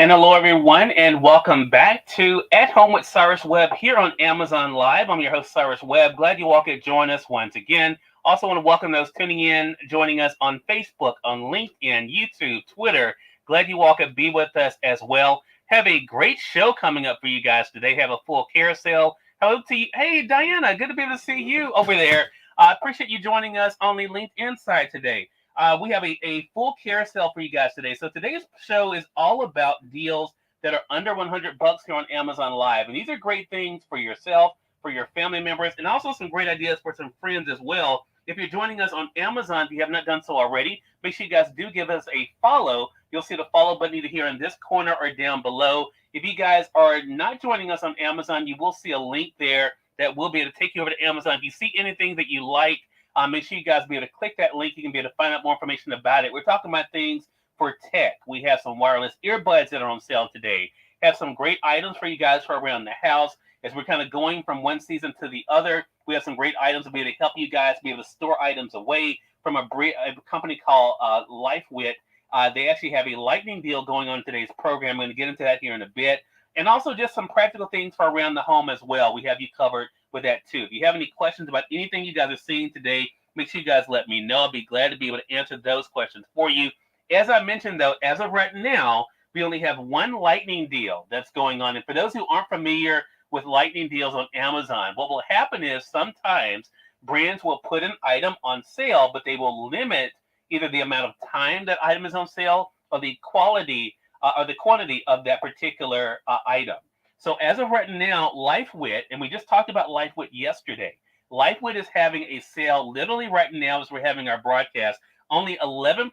And hello, everyone, and welcome back to At Home with Cyrus Webb here on Amazon Live. I'm your host, Cyrus Webb. Glad you all could join us once again. Also, want to welcome those tuning in, joining us on Facebook, on LinkedIn, YouTube, Twitter. Glad you all could be with us as well. Have a great show coming up for you guys today. Have a full carousel. Hello to you. Hey, Diana, good to be able to see you over there. I appreciate you joining us on the LinkedIn side today. We have a full carousel for you guys today. So today's show is all about deals that are under 100 bucks here on Amazon Live. And these are great things for yourself, for your family members, and also some great ideas for some friends as well. If you're joining us on Amazon, if you have not done so already, make sure you guys do give us a follow. You'll see the follow button either here in this corner or down below. If you guys are not joining us on Amazon, you will see a link there that will be able to take you over to Amazon. If you see anything that you like, make sure you guys be able to click that link. You can be able to find out more information about it. We're talking about things for tech. We have some wireless earbuds that are on sale today. Have some great items for you guys for around the house. As we're kind of going from one season to the other, we have some great items to be able to help you guys be able to store items away from a company called LifeWit. They actually have a lightning deal going on in today's program. I'm going to get into that here in a bit. And also just some practical things for around the home as well. We have you covered with that too. If you have any questions about anything you guys are seeing today, make sure you guys let me know. I'll be glad to be able to answer those questions for you. As I mentioned, though, as of right now, we only have one lightning deal that's going on. And for those who aren't familiar with lightning deals on Amazon, what will happen is sometimes brands will put an item on sale, but they will limit either the amount of time that item is on sale or the quality or the quantity of that particular item. So as of right now, LifeWit, and we just talked about LifeWit yesterday, LifeWit is having a sale literally right now as we're having our broadcast, only 11%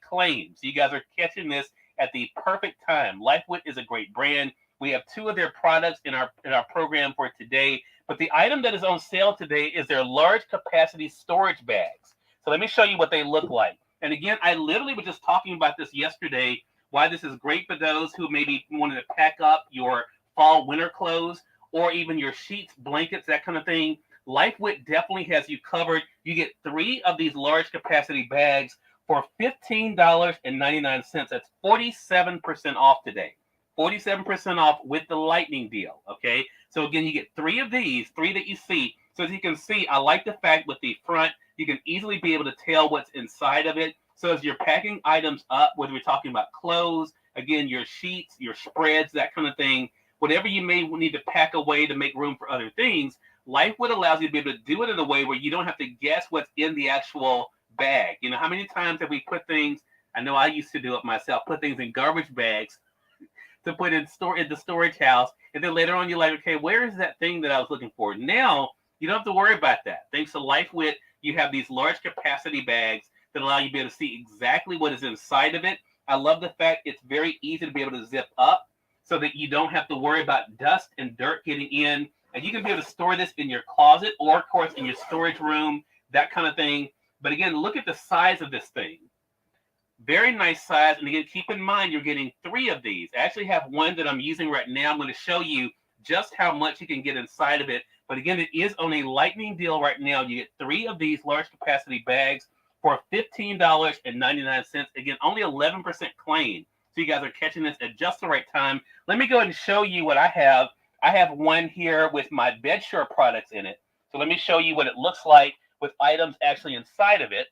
claims. You guys are catching this at the perfect time. LifeWit is a great brand. We have two of their products in our program for today, but the item that is on sale today is their large capacity storage bags. So let me show you what they look like. And again, I literally was just talking about this yesterday, why this is great for those who maybe wanted to pack up your fall winter clothes or even your sheets, blankets, that kind of thing. LifeWit definitely has you covered. You get 3 of these large capacity bags for $15.99. That's 47% off today. 47% off with the lightning deal. Okay. So again, you get 3 of these, 3 that you see. So as you can see, I like the fact with the front, you can easily be able to tell what's inside of it. So as you're packing items up, whether we're talking about clothes, again, your sheets, your spreads, that kind of thing, whatever you may need to pack away to make room for other things, LifeWit allows you to be able to do it in a way where you don't have to guess what's in the actual bag. You know, how many times have we put things, I know I used to do it myself, put things in garbage bags to put in the storage house, and then later on you're like, okay, where is that thing that I was looking for? Now, you don't have to worry about that. Thanks to LifeWit, you have these large capacity bags that allow you to be able to see exactly what is inside of it. I love the fact it's very easy to be able to zip up so that you don't have to worry about dust and dirt getting in. And you can be able to store this in your closet or, of course, in your storage room, that kind of thing. But again, look at the size of this thing. Very nice size. And again, keep in mind, you're getting 3 of these. I actually have one that I'm using right now. I'm going to show you just how much you can get inside of it. But again, it is on a lightning deal right now. You get 3 of these large capacity bags for $15.99. Again, only 11% claim. So you guys are catching this at just the right time. Let me go ahead and show you what I have. I have one here with my bedsure products in it. So let me show you what it looks like with items actually inside of it.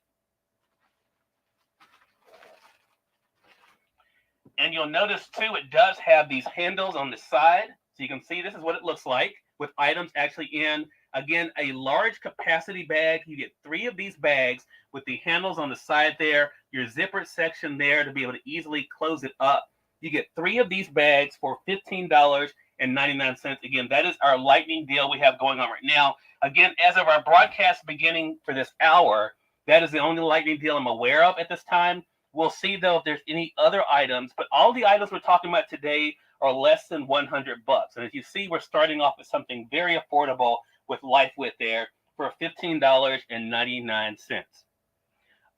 And you'll notice too, it does have these handles on the side. So you can see this is what it looks like with items actually in. Again, a large capacity bag. You get 3 of these bags with the handles on the side there, your zipper section there to be able to easily close it up. You get 3 of these bags for $15.99. Again, that is our lightning deal we have going on right now. Again, as of our broadcast beginning for this hour, that is the only lightning deal I'm aware of at this time. We'll see, though, if there's any other items, but all the items we're talking about today are less than 100 bucks. And as you see, we're starting off with something very affordable with LifeWit there for $15.99.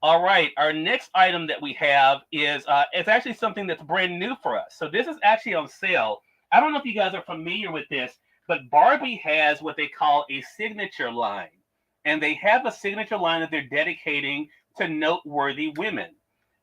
All right, our next item that we have is it's actually something that's brand new for us. So this is actually on sale. I don't know if you guys are familiar with this, but Barbie has what they call a signature line. And they have a signature line that they're dedicating to noteworthy women.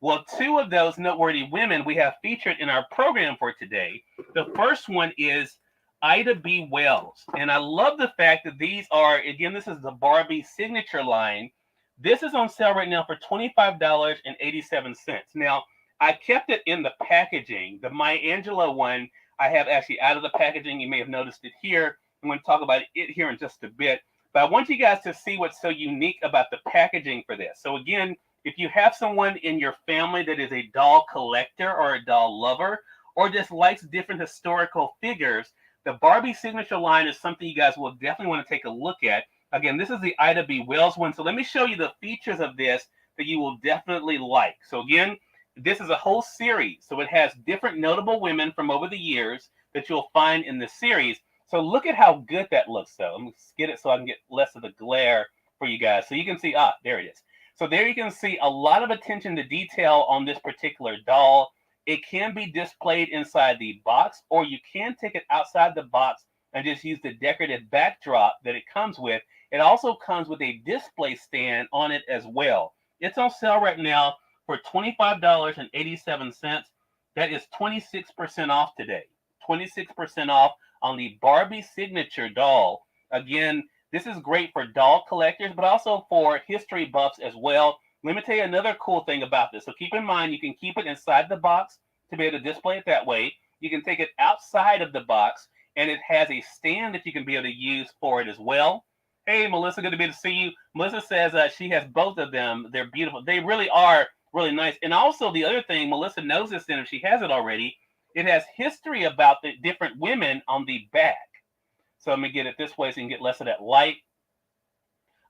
Well, two of those noteworthy women we have featured in our program for today. The first one is Ida B. Wells. And I love the fact that these are, again, this is the Barbie signature line. This is on sale right now for $25.87. Now, I kept it in the packaging. The Maya Angelou one, I have actually out of the packaging. You may have noticed it here. I'm going to talk about it here in just a bit. But I want you guys to see what's so unique about the packaging for this. So again, if you have someone in your family that is a doll collector or a doll lover, or just likes different historical figures, the Barbie signature line is something you guys will definitely want to take a look at. Again, this is the Ida B. Wells one. So let me show you the features of this that you will definitely like. So again, this is a whole series. So it has different notable women from over the years that you'll find in the series. So look at how good that looks, though. Let me get it so I can get less of the glare for you guys. So you can see, there it is. So there you can see a lot of attention to detail on this particular doll. It can be displayed inside the box, or you can take it outside the box and just use the decorative backdrop that it comes with. It also comes with a display stand on it as well. It's on sale right now for $25.87. That is 26% off today. 26% off on the Barbie signature doll. Again, this is great for doll collectors, but also for history buffs as well. Let me tell you another cool thing about this. So keep in mind, you can keep it inside the box to be able to display it that way. You can take it outside of the box, and it has a stand that you can be able to use for it as well. Hey, Melissa, good to be able to see you. Melissa says she has both of them. They're beautiful. They really are really nice. And also the other thing, Melissa knows this, and if she has it already, it has history about the different women on the back. So let me get it this way so you can get less of that light.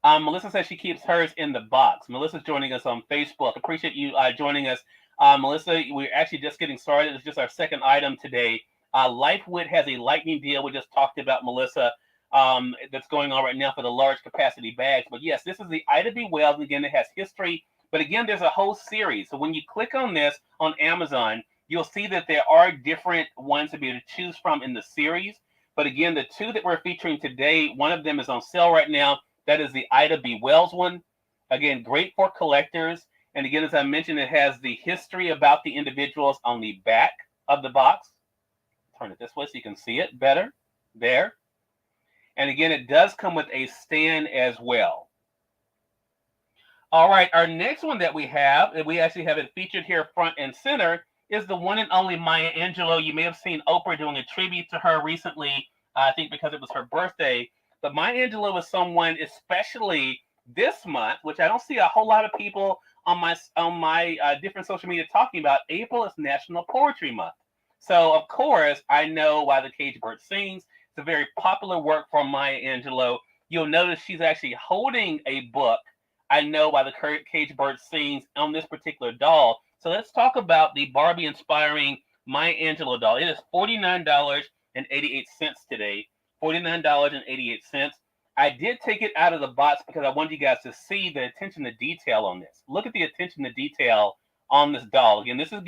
Melissa says she keeps hers in the box. Melissa's joining us on Facebook. Appreciate you joining us. Melissa, we're actually just getting started. It's just our second item today. Lifewood has a lightning deal. We just talked about, Melissa, that's going on right now for the large capacity bags. But yes, this is the Ida B. Wells. Again, it has history. But again, there's a whole series. So when you click on this on Amazon, you'll see that there are different ones to be able to choose from in the series. But again, the two that we're featuring today, one of them is on sale right now. That is the Ida B. Wells one. Again, great for collectors. And again, as I mentioned, it has the history about the individuals on the back of the box. Turn it this way so you can see it better. There. And again, it does come with a stand as well. All right, our next one that we have, and we actually have it featured here front and center, is the one and only Maya Angelou. You may have seen Oprah doing a tribute to her recently, I think because it was her birthday. But Maya Angelou is someone, especially this month, which I don't see a whole lot of people on my different social media talking about. April is National Poetry Month. So, of course, I know Why the Caged Bird Sings. It's a very popular work from Maya Angelou. You'll notice she's actually holding a book, I Know Why the Caged Bird Sings, on this particular doll. So let's talk about the Barbie-inspiring Maya Angelou doll. It is $49.88 today. $49.88. I did take it out of the box because I wanted you guys to see the attention to detail on this. Look at the attention to detail on this doll. Again, this is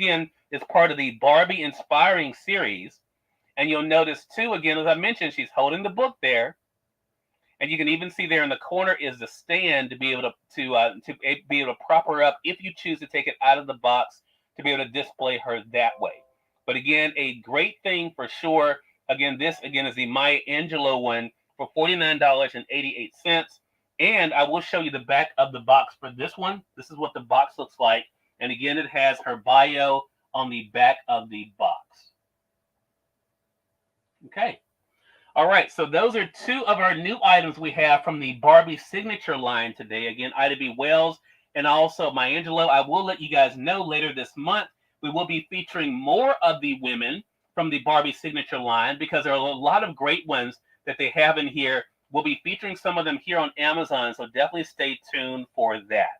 part of the Barbie Inspiring series. And you'll notice, too, again, as I mentioned, she's holding the book there. And you can even see there in the corner is the stand to be able to prop her up if you choose to take it out of the box to be able to display her that way. But again, a great thing for sure. Again, this is the Maya Angelou one for $49.88. And I will show you the back of the box for this one. This is what the box looks like. And again, it has her bio on the back of the box. Okay. All right, so those are two of our new items we have from the Barbie signature line today. Again, Ida B. Wells and also Maya Angelou. I will let you guys know later this month we will be featuring more of the women from the Barbie signature line because there are a lot of great ones that they have in here. We'll be featuring some of them here on Amazon, so definitely stay tuned for that.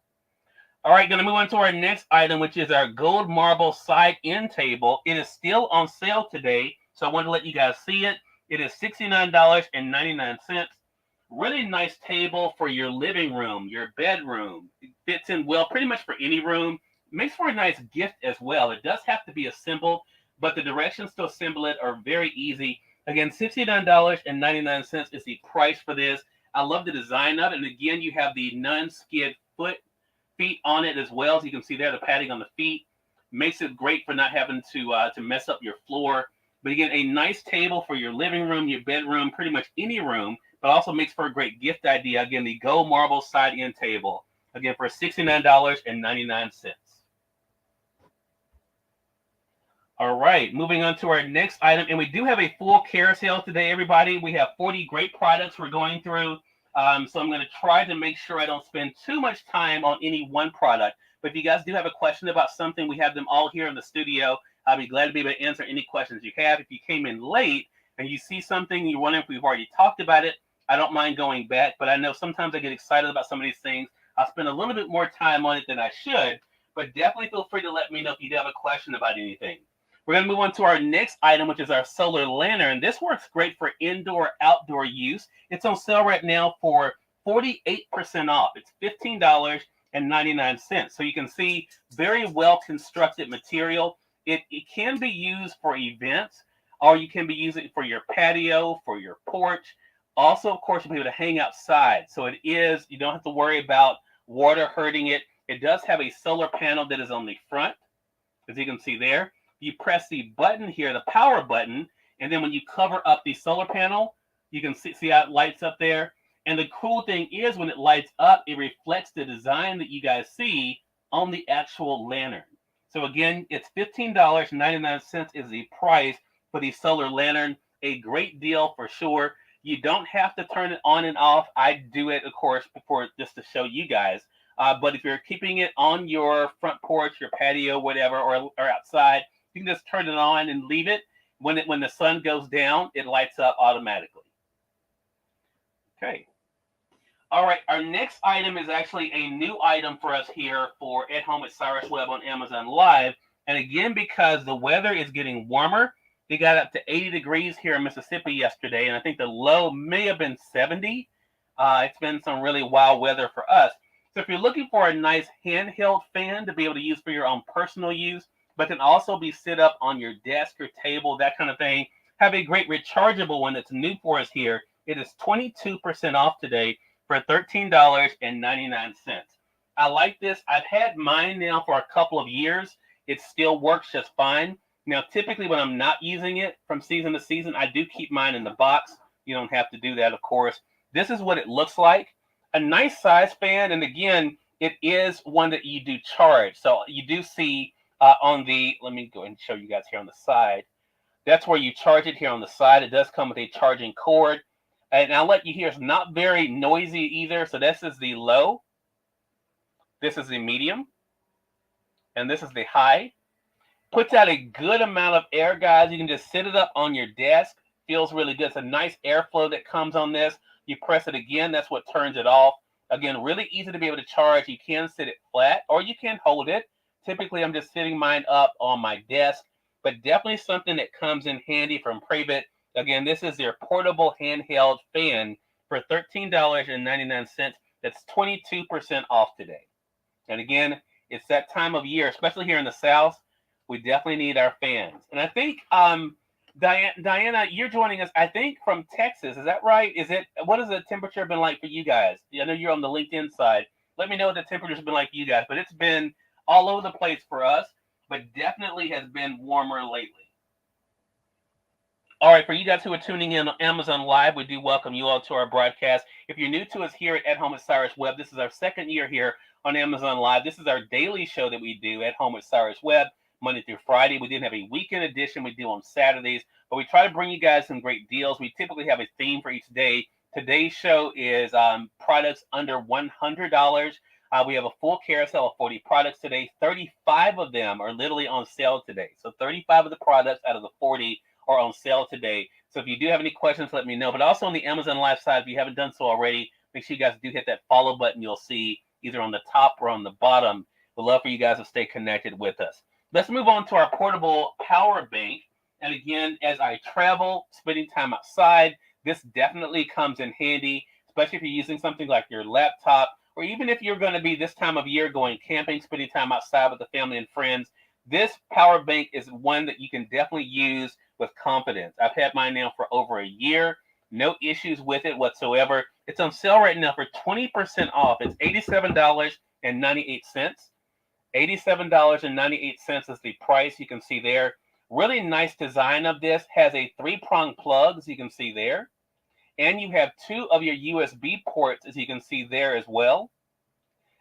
All right, going to move on to our next item, which is our gold marble side end table. It is still on sale today, so I want to let you guys see it. It is $69.99. Really nice table for your living room, your bedroom. It fits in well pretty much for any room. Makes for a nice gift as well. It does have to be assembled, but the directions to assemble it are very easy. Again, $69.99 is the price for this. I love the design of it. And again, you have the non-skid foot feet on it as well. As you can see there, the padding on the feet makes it great for not having to mess up your floor. But again, a nice table for your living room, your bedroom, pretty much any room, but also makes for a great gift idea. Again, the gold marble side end table, again, for $69.99. All right, moving on to our next item. And we do have a full carousel today, everybody. We have 40 great products we're going through. So I'm going to try to make sure I don't spend too much time on any one product. But if you guys do have a question about something, we have them all here in the studio. I'll be glad to be able to answer any questions you have. If you came in late and you see something, you're wondering if we've already talked about it, I don't mind going back. But I know sometimes I get excited about some of these things. I'll spend a little bit more time on it than I should. But definitely feel free to let me know if you do have a question about anything. We're going to move on to our next item, which is our solar lantern. This works great for indoor, outdoor use. It's on sale right now for 48% off. It's $15.99. So you can see very well constructed material. It can be used for events, or you can be using it for your patio, for your porch. Also, of course, you'll be able to hang outside. So you don't have to worry about water hurting it. It does have a solar panel that is on the front, as you can see there. You press the button here, the power button, and then when you cover up the solar panel, you can see how it lights up there. And the cool thing is when it lights up, it reflects the design that you guys see on the actual lantern. So again, it's $15.99 is the price for the solar lantern. A great deal for sure. You don't have to turn it on and off. I do it, of course, before just to show you guys. But if you're keeping it on your front porch, your patio, whatever, or outside, you can just turn it on and leave it. When the sun goes down, it lights up automatically. Okay. All right. Our next item is actually a new item for us here for At Home with Cyrus Webb on Amazon Live. And again, because the weather is getting warmer, it got up to 80 degrees here in Mississippi yesterday. And I think the low may have been 70. It's been some really wild weather for us. So if you're looking for a nice handheld fan to be able to use for your own personal use, but can also be set up on your desk or table, that kind of thing. Have a great rechargeable one that's new for us here. It is 22% off today for $13.99. I like this. I've had mine now for a couple of years. It still works just fine. Now, typically when I'm not using it from season to season, I do keep mine in the box. You don't have to do that, of course. This is what it looks like. A nice size fan. And again, it is one that you do charge. So you do see let me go and show you guys here on the side. That's where you charge it here on the side. It does come with a charging cord. And I'll let you hear, it's not very noisy either. So this is the low. This is the medium. And this is the high. Puts out a good amount of air, guys. You can just sit it up on your desk. Feels really good. It's a nice airflow that comes on this. You press it again. That's what turns it off. Again, really easy to be able to charge. You can sit it flat or you can hold it. Typically, I'm just sitting mine up on my desk, but definitely something that comes in handy from Pravit. Again, this is their portable handheld fan for $13.99. That's 22% off today. And again, it's that time of year, especially here in the South, we definitely need our fans. And I think, Diana, you're joining us, I think, from Texas. Is that right? What has the temperature been like for you guys? I know you're on the LinkedIn side. Let me know what the temperature's been like for you guys, but it's been all over the place for us, but definitely has been warmer lately. All right, for you guys who are tuning in on Amazon Live, we do welcome you all to our broadcast. If you're new to us here at Home with Cyrus Webb, this is our second year here on Amazon Live. This is our daily show that we do at Home with Cyrus Webb, Monday through Friday. We didn't have a weekend edition we do on Saturdays, but we try to bring you guys some great deals. We typically have a theme for each day. Today's show is products under $100. We have a full carousel of 40 products today. 35 of them are literally on sale today. So 35 of the products out of the 40 are on sale today. So if you do have any questions, let me know. But also on the Amazon Live side, if you haven't done so already, make sure you guys do hit that follow button. You'll see either on the top or on the bottom. We'd love for you guys to stay connected with us. Let's move on to our portable power bank. And again, as I travel, spending time outside, this definitely comes in handy, especially if you're using something like your laptop, or even if you're going to be this time of year going camping, spending time outside with the family and friends. This power bank is one that you can definitely use with confidence. I've had mine now for over a year. No issues with it whatsoever. It's on sale right now for 20% off. It's $87.99. $87.98. $87.98 is the price. You can see there. Really nice design of this. Has a 3-prong plug, as you can see there. And you have 2 of your USB ports, as you can see there as well.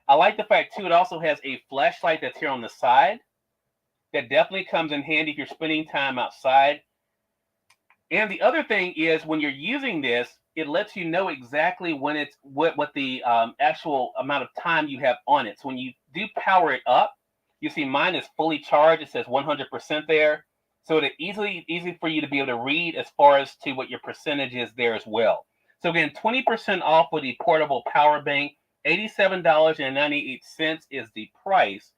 I like the fact, too, it also has a flashlight that's here on the side. That definitely comes in handy if you're spending time outside. And the other thing is, when you're using this, it lets you know exactly when it's what the actual amount of time you have on it. So when you do power it up, you see mine is fully charged. It says 100% there. So it's easy for you to be able to read as far as to what your percentage is there as well. So again, 20% off with the portable power bank. $87.98 is the price.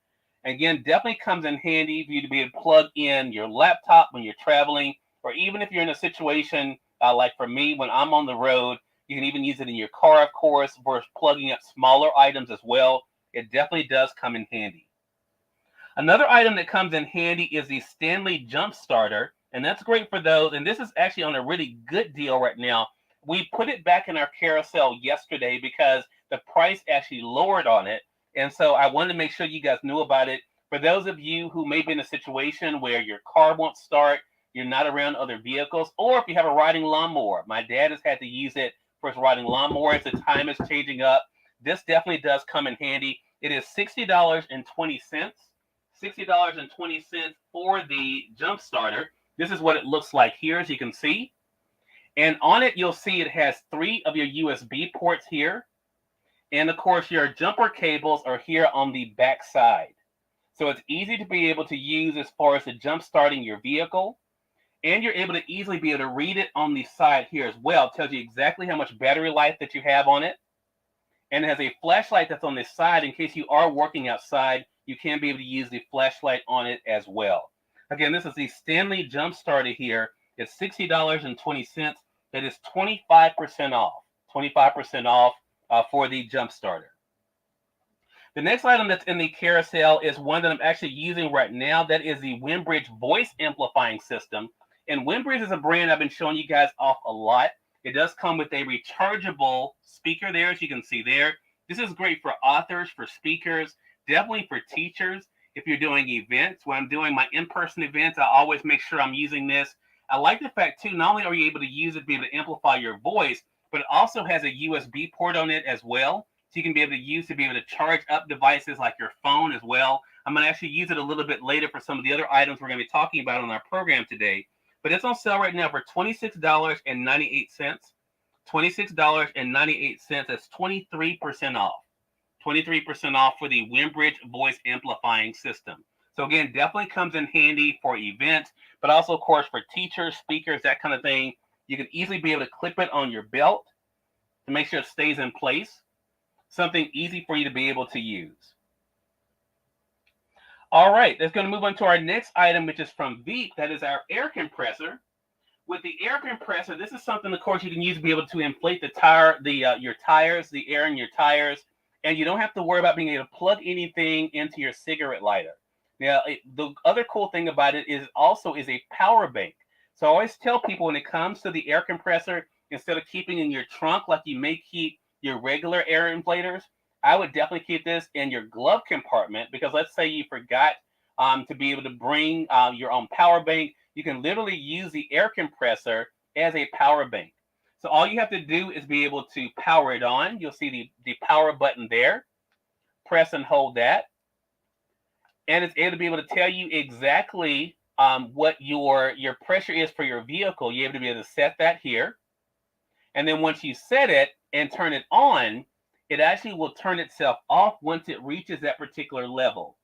Again, definitely comes in handy for you to be able to plug in your laptop when you're traveling, or even if you're in a situation like for me, when I'm on the road, you can even use it in your car, of course, for plugging up smaller items as well. It definitely does come in handy. Another item that comes in handy is the Stanley Jump Starter, and that's great for those. And this is actually on a really good deal right now. We put it back in our carousel yesterday because the price actually lowered on it. And so I wanted to make sure you guys knew about it. For those of you who may be in a situation where your car won't start, you're not around other vehicles, or if you have a riding lawnmower. My dad has had to use it for his riding lawnmower as the time is changing up. This definitely does come in handy. It is $60.20. $60.20 for the jump starter. This is what it looks like here, as you can see. And on it, you'll see it has 3 of your USB ports here. And of course, your jumper cables are here on the back side. So it's easy to be able to use as far as the jump starting your vehicle. And you're able to easily be able to read it on the side here as well. It tells you exactly how much battery life that you have on it. And it has a flashlight that's on the side in case you are working outside. You can be able to use the flashlight on it as well. Again, this is the Stanley Jump Starter here. It's $60.20. That is 25% off. 25% off for the jump starter. The next item that's in the carousel is one that I'm actually using right now. That is the Windbridge voice amplifying system. And Windbridge is a brand I've been showing you guys off a lot. It does come with a rechargeable speaker there, as you can see there. This is great for authors, for speakers, definitely for teachers. If you're doing events, when I'm doing my in-person events, I always make sure I'm using this. I like the fact, too, not only are you able to use it to be able to amplify your voice, but it also has a USB port on it as well. So you can be able to use to be able to charge up devices like your phone as well. I'm going to actually use it a little bit later for some of the other items we're going to be talking about on our program today. But it's on sale right now for $26.98. $26.98. That's 23% off. 23% off for the Windbridge voice amplifying system. So again, definitely comes in handy for events, but also, of course, for teachers, speakers, that kind of thing. You can easily be able to clip it on your belt to make sure it stays in place. Something easy for you to be able to use. All right, let's going to move on to our next item, which is from Veep. That is our air compressor. With the air compressor, this is something, of course, you can use to be able to inflate the your tires, the air in your tires, and you don't have to worry about being able to plug anything into your cigarette lighter. Now, the other cool thing about it is also is a power bank. So I always tell people when it comes to the air compressor, instead of keeping in your trunk like you may keep your regular air inflators, I would definitely keep this in your glove compartment, because let's say you forgot to be able to bring your own power bank. You can literally use the air compressor as a power bank. So all you have to do is be able to power it on. You'll see the power button there. Press and hold that. And it's able to be able to tell you exactly what your pressure is for your vehicle. You're able to be able to set that here. And then once you set it and turn it on, it actually will turn itself off once it reaches that particular level.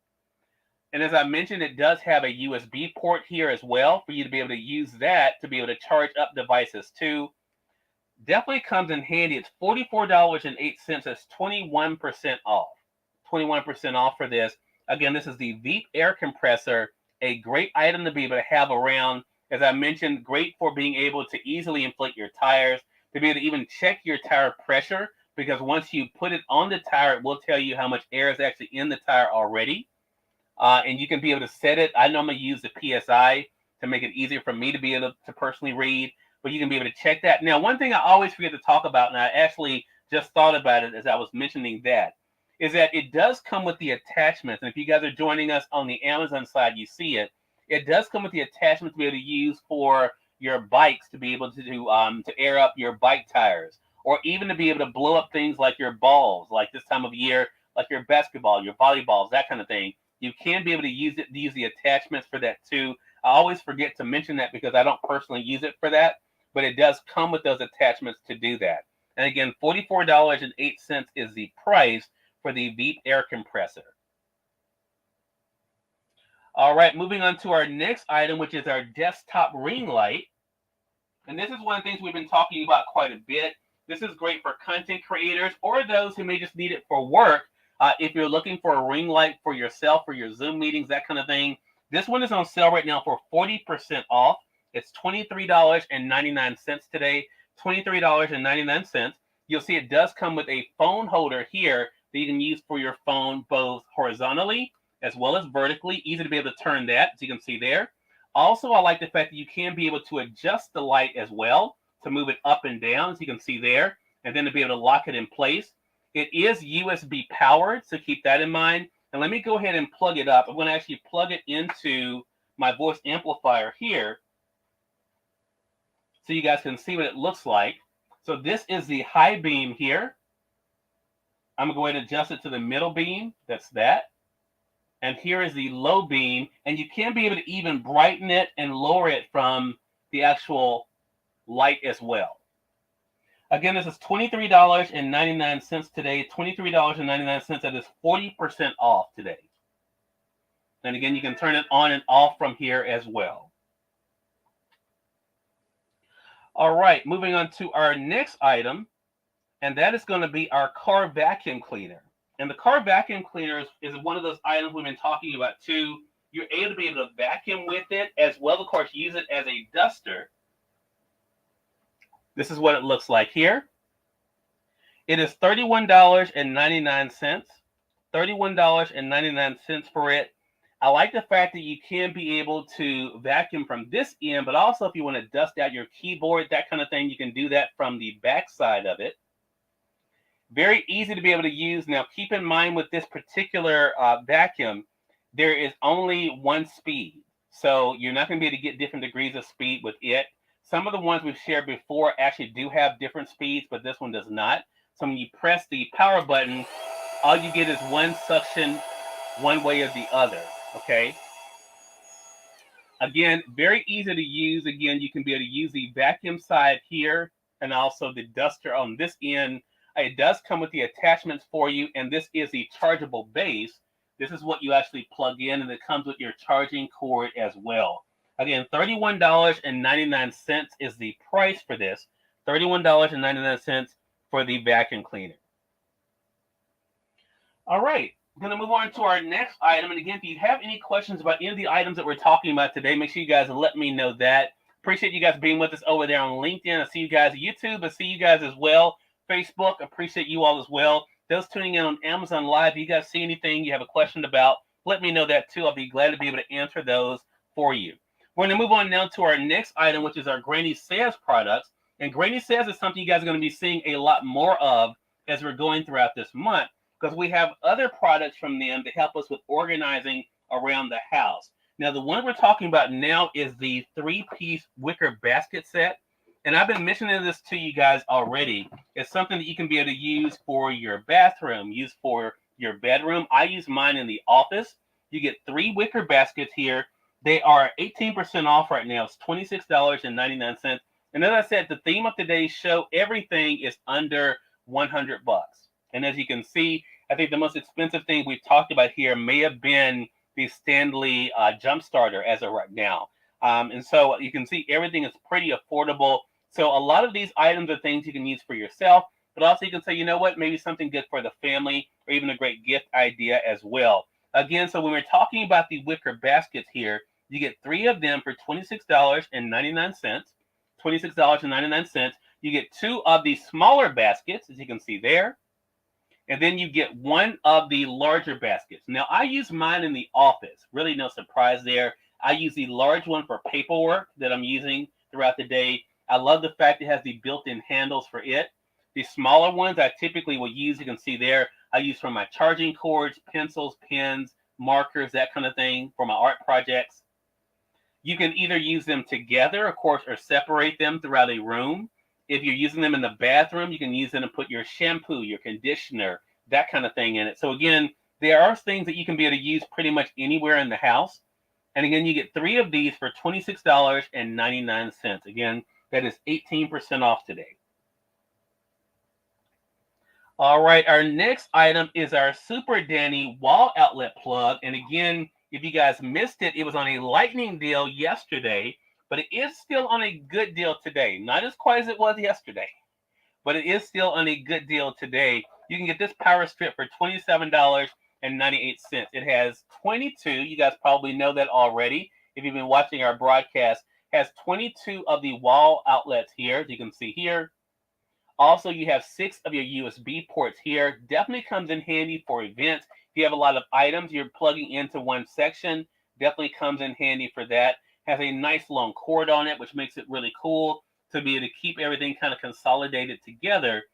And as I mentioned, it does have a USB port here as well for you to be able to use that to be able to charge up devices too. Definitely comes in handy. It's $44.08. That's 21% off. 21% off for this. Again, this is the Veep air compressor, a great item to be able to have around. As I mentioned, great for being able to easily inflate your tires, to be able to even check your tire pressure, because once you put it on the tire, it will tell you how much air is actually in the tire already. And you can be able to set it. I normally use the PSI to make it easier for me to be able to personally read, but you can be able to check that. Now, one thing I always forget to talk about, and I actually just thought about it as I was mentioning that, is that it does come with the attachments. And if you guys are joining us on the Amazon side, you see it. It does come with the attachments to be able to use for your bikes, to be able to air up your bike tires, or even to be able to blow up things like your balls, like this time of year, like your basketball, your volleyballs, that kind of thing. You can be able to use the attachments for that too. I always forget to mention that because I don't personally use it for that, but it does come with those attachments to do that. And again, $44.08 is the price for the Veep air compressor. All right, moving on to our next item, which is our desktop ring light. And this is one of the things we've been talking about quite a bit. This is great for content creators or those who may just need it for work. If you're looking for a ring light for yourself, for your Zoom meetings, that kind of thing, this one is on sale right now for 40% off. It's $23.99 today, $23.99. You'll see it does come with a phone holder here that you can use for your phone both horizontally as well as vertically. Easy to be able to turn that, as you can see there. Also, I like the fact that you can be able to adjust the light as well, to move it up and down, as you can see there, and then to be able to lock it in place. It is USB powered, so keep that in mind. And let me go ahead and plug it up. I'm going to actually plug it into my voice amplifier here so you guys can see what it looks like. So this is the high beam here. I'm going to go ahead and adjust it to the middle beam. That's that. And here is the low beam. And you can be able to even brighten it and lower it from the actual light as well. Again, this is $23.99 today. $23.99. That is 40% off today. And again, you can turn it on and off from here as well. All right, moving on to our next item, and that is going to be our car vacuum cleaner. And the car vacuum cleaner is one of those items we've been talking about too. You're able to be able to vacuum with it, as well, of course, use it as a duster. This is what it looks like here. It is $31.99. $31.99 for it. I like the fact that you can be able to vacuum from this end, but also if you want to dust out your keyboard, that kind of thing, you can do that from the back side of it. Very easy to be able to use. Now, keep in mind with this particular vacuum, there is only one speed. So you're not going to be able to get different degrees of speed with it. Some of the ones we've shared before actually do have different speeds, but this one does not. So when you press the power button, all you get is one suction one way or the other. Okay. Again, very easy to use. Again, you can be able to use the vacuum side here and also the duster on this end. It does come with the attachments for you, and this is the chargeable base. This is what you actually plug in, and it comes with your charging cord as well. Again, $31.99 is the price for this. $31.99 for the vacuum cleaner. All right. I'm going to move on to our next item. And again, if you have any questions about any of the items that we're talking about today, make sure you guys let me know that. Appreciate you guys being with us over there on LinkedIn. I see you guys on YouTube. I see you guys as well. Facebook, appreciate you all as well. Those tuning in on Amazon Live, if you guys see anything you have a question about, let me know that too. I'll be glad to be able to answer those for you. We're going to move on now to our next item, which is our Granny Says products. And Granny Says is something you guys are going to be seeing a lot more of as we're going throughout this month, because we have other products from them to help us with organizing around the house. Now, the one we're talking about now is the 3-piece wicker basket set. And I've been mentioning this to you guys already. It's something that you can be able to use for your bathroom, use for your bedroom. I use mine in the office. You get 3 wicker baskets here. They are 18% off right now. It's $26.99. And as I said, the theme of today's show, everything is under $100. And as you can see, I think the most expensive thing we've talked about here may have been the Stanley Jump Starter as of right now. And so you can see everything is pretty affordable. So a lot of these items are things you can use for yourself, but also you can say, you know what, maybe something good for the family or even a great gift idea as well. Again, so when we're talking about the wicker baskets here, you get 3 of them for $26.99. $26.99. You get 2 of the smaller baskets, as you can see there. And then you get 1 of the larger baskets. Now, I use mine in the office. Really no surprise there. I use the large one for paperwork that I'm using throughout the day. I love the fact it has the built-in handles for it. The smaller ones I typically will use, you can see there, I use for my charging cords, pencils, pens, markers, that kind of thing for my art projects. You can either use them together, of course, or separate them throughout a room. If you're using them in the bathroom, you can use them to put your shampoo, your conditioner, that kind of thing in it. So again, there are things that you can be able to use pretty much anywhere in the house. And again, you get 3 of these for $26.99. Again, that is 18% off today. All right, our next item is our Super Danny wall outlet plug. And again, if you guys missed it, it was on a lightning deal yesterday, but it is still on a good deal today. Not as quite as it was yesterday, but it is still on a good deal today. You can get this power strip for $27.98. It has 22. You guys probably know that already if you've been watching our broadcast. It has 22 of the wall outlets here, as you can see here. Also, you have 6 of your USB ports here. Definitely comes in handy for events. If you have a lot of items you're plugging into one section, definitely comes in handy for that. Has a nice long cord on it, which makes it really cool to be able to keep everything kind of consolidated together.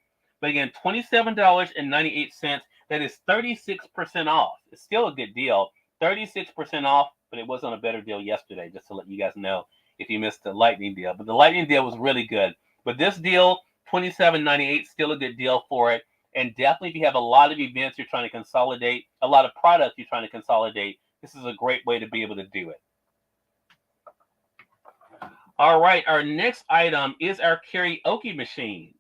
But again, $27.98. That is 36% off. It's still a good deal. 36% off, but it was on a better deal yesterday, just to let you guys know if you missed the lightning deal. But the lightning deal was really good. But this deal, $27.98, still a good deal for it. And definitely if you have a lot of events you're trying to consolidate, a lot of products you're trying to consolidate, this is a great way to be able to do it. All right, our next item is our karaoke machine.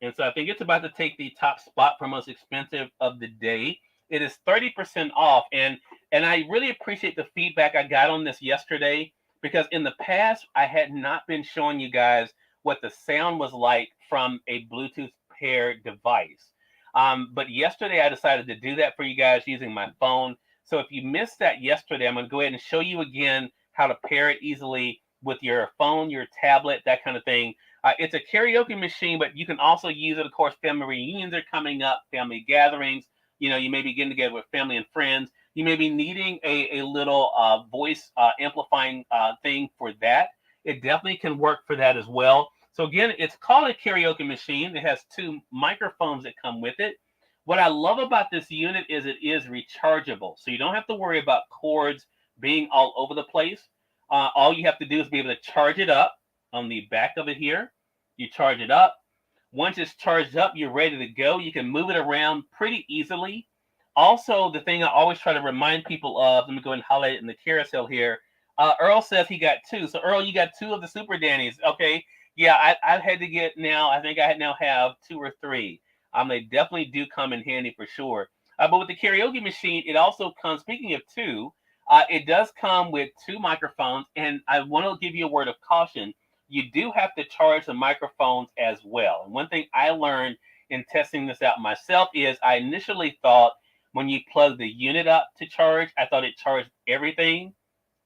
And so I think it's about to take the top spot for most expensive of the day. It is 30% off. And I really appreciate the feedback I got on this yesterday, because in the past, I had not been showing you guys what the sound was like from a Bluetooth paired device. But yesterday I decided to do that for you guys using my phone. So if you missed that yesterday, I'm going to go ahead and show you again how to pair it easily with your phone, your tablet, that kind of thing. It's a karaoke machine, but you can also use it. Of course, family reunions are coming up, family gatherings. You know, you may be getting together with family and friends. You may be needing a little voice amplifying thing for that. It definitely can work for that as well. So again, it's called a karaoke machine. It has 2 microphones that come with it. What I love about this unit is it is rechargeable. So you don't have to worry about cords being all over the place. All you have to do is be able to charge it up on the back of it here. You charge it up. Once it's charged up, you're ready to go. You can move it around pretty easily. Also, the thing I always try to remind people of, let me go ahead and highlight it in the carousel here. Earl says he got 2. So Earl, you got 2 of the Super Dannies. Okay. Yeah, I've had to get now, I think I now have 2 or 3. They definitely do come in handy for sure. But with the karaoke machine, it also comes, speaking of 2, it does come with 2 microphones. And I want to give you a word of caution. You do have to charge the microphones as well. And one thing I learned in testing this out myself is I initially thought when you plug the unit up to charge, I thought it charged everything.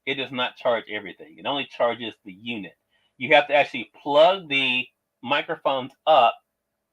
It does not charge everything. It only charges the unit. You have to actually plug the microphones up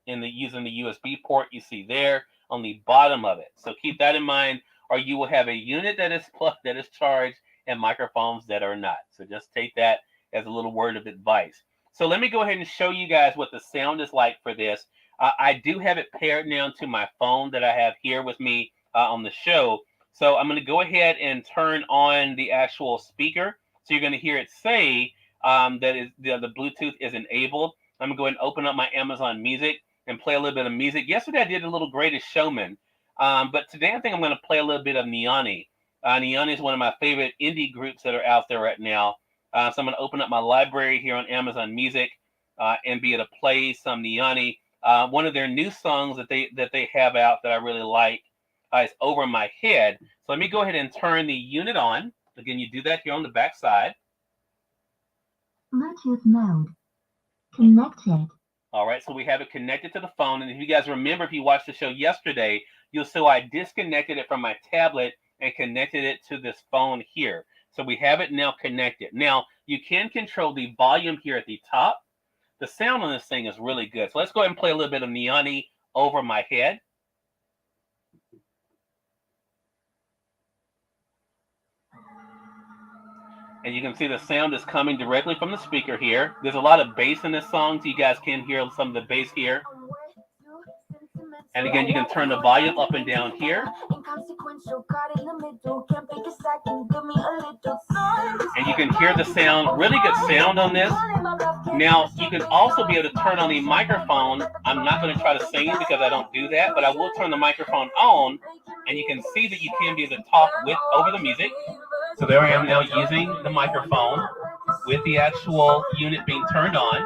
using the USB port you see there on the bottom of it. So keep that in mind, or you will have a unit that is plugged, that is charged, and microphones that are not. So just take that as a little word of advice. So let me go ahead and show you guys what the sound is like for this. I do have it paired now to my phone that I have here with me on the show. So I'm going to go ahead and turn on the actual speaker. So you're going to hear it say that is the Bluetooth is enabled. I'm going to go ahead and open up my Amazon Music and play a little bit of music. Yesterday I did a little Greatest Showman, but today I think I'm going to play a little bit of Niani. Niani is one of my favorite indie groups that are out there right now. So I'm going to open up my library here on Amazon Music and be able to play some Niani. One of their new songs that they have out that I really like is Over My Head. So let me go ahead and turn the unit on. Again, you do that here on the back side. Bluetooth mode connected. All right, so we have it connected to the phone. And if you guys remember, if you watched the show yesterday, you'll see I disconnected it from my tablet and connected it to this phone here. So we have it now connected. Now, you can control the volume here at the top. The sound on this thing is really good. So let's go ahead and play a little bit of Niani, Over My Head. And you can see the sound is coming directly from the speaker here. There's a lot of bass in this song, so you guys can hear some of the bass here. And again, you can turn the volume up and down here. And you can hear the sound, really good sound on this. Now, you can also be able to turn on the microphone. I'm not going to try to sing because I don't do that, but I will turn the microphone on, and you can see that you can be able to talk over the music. So there I am now using the microphone with the actual unit being turned on.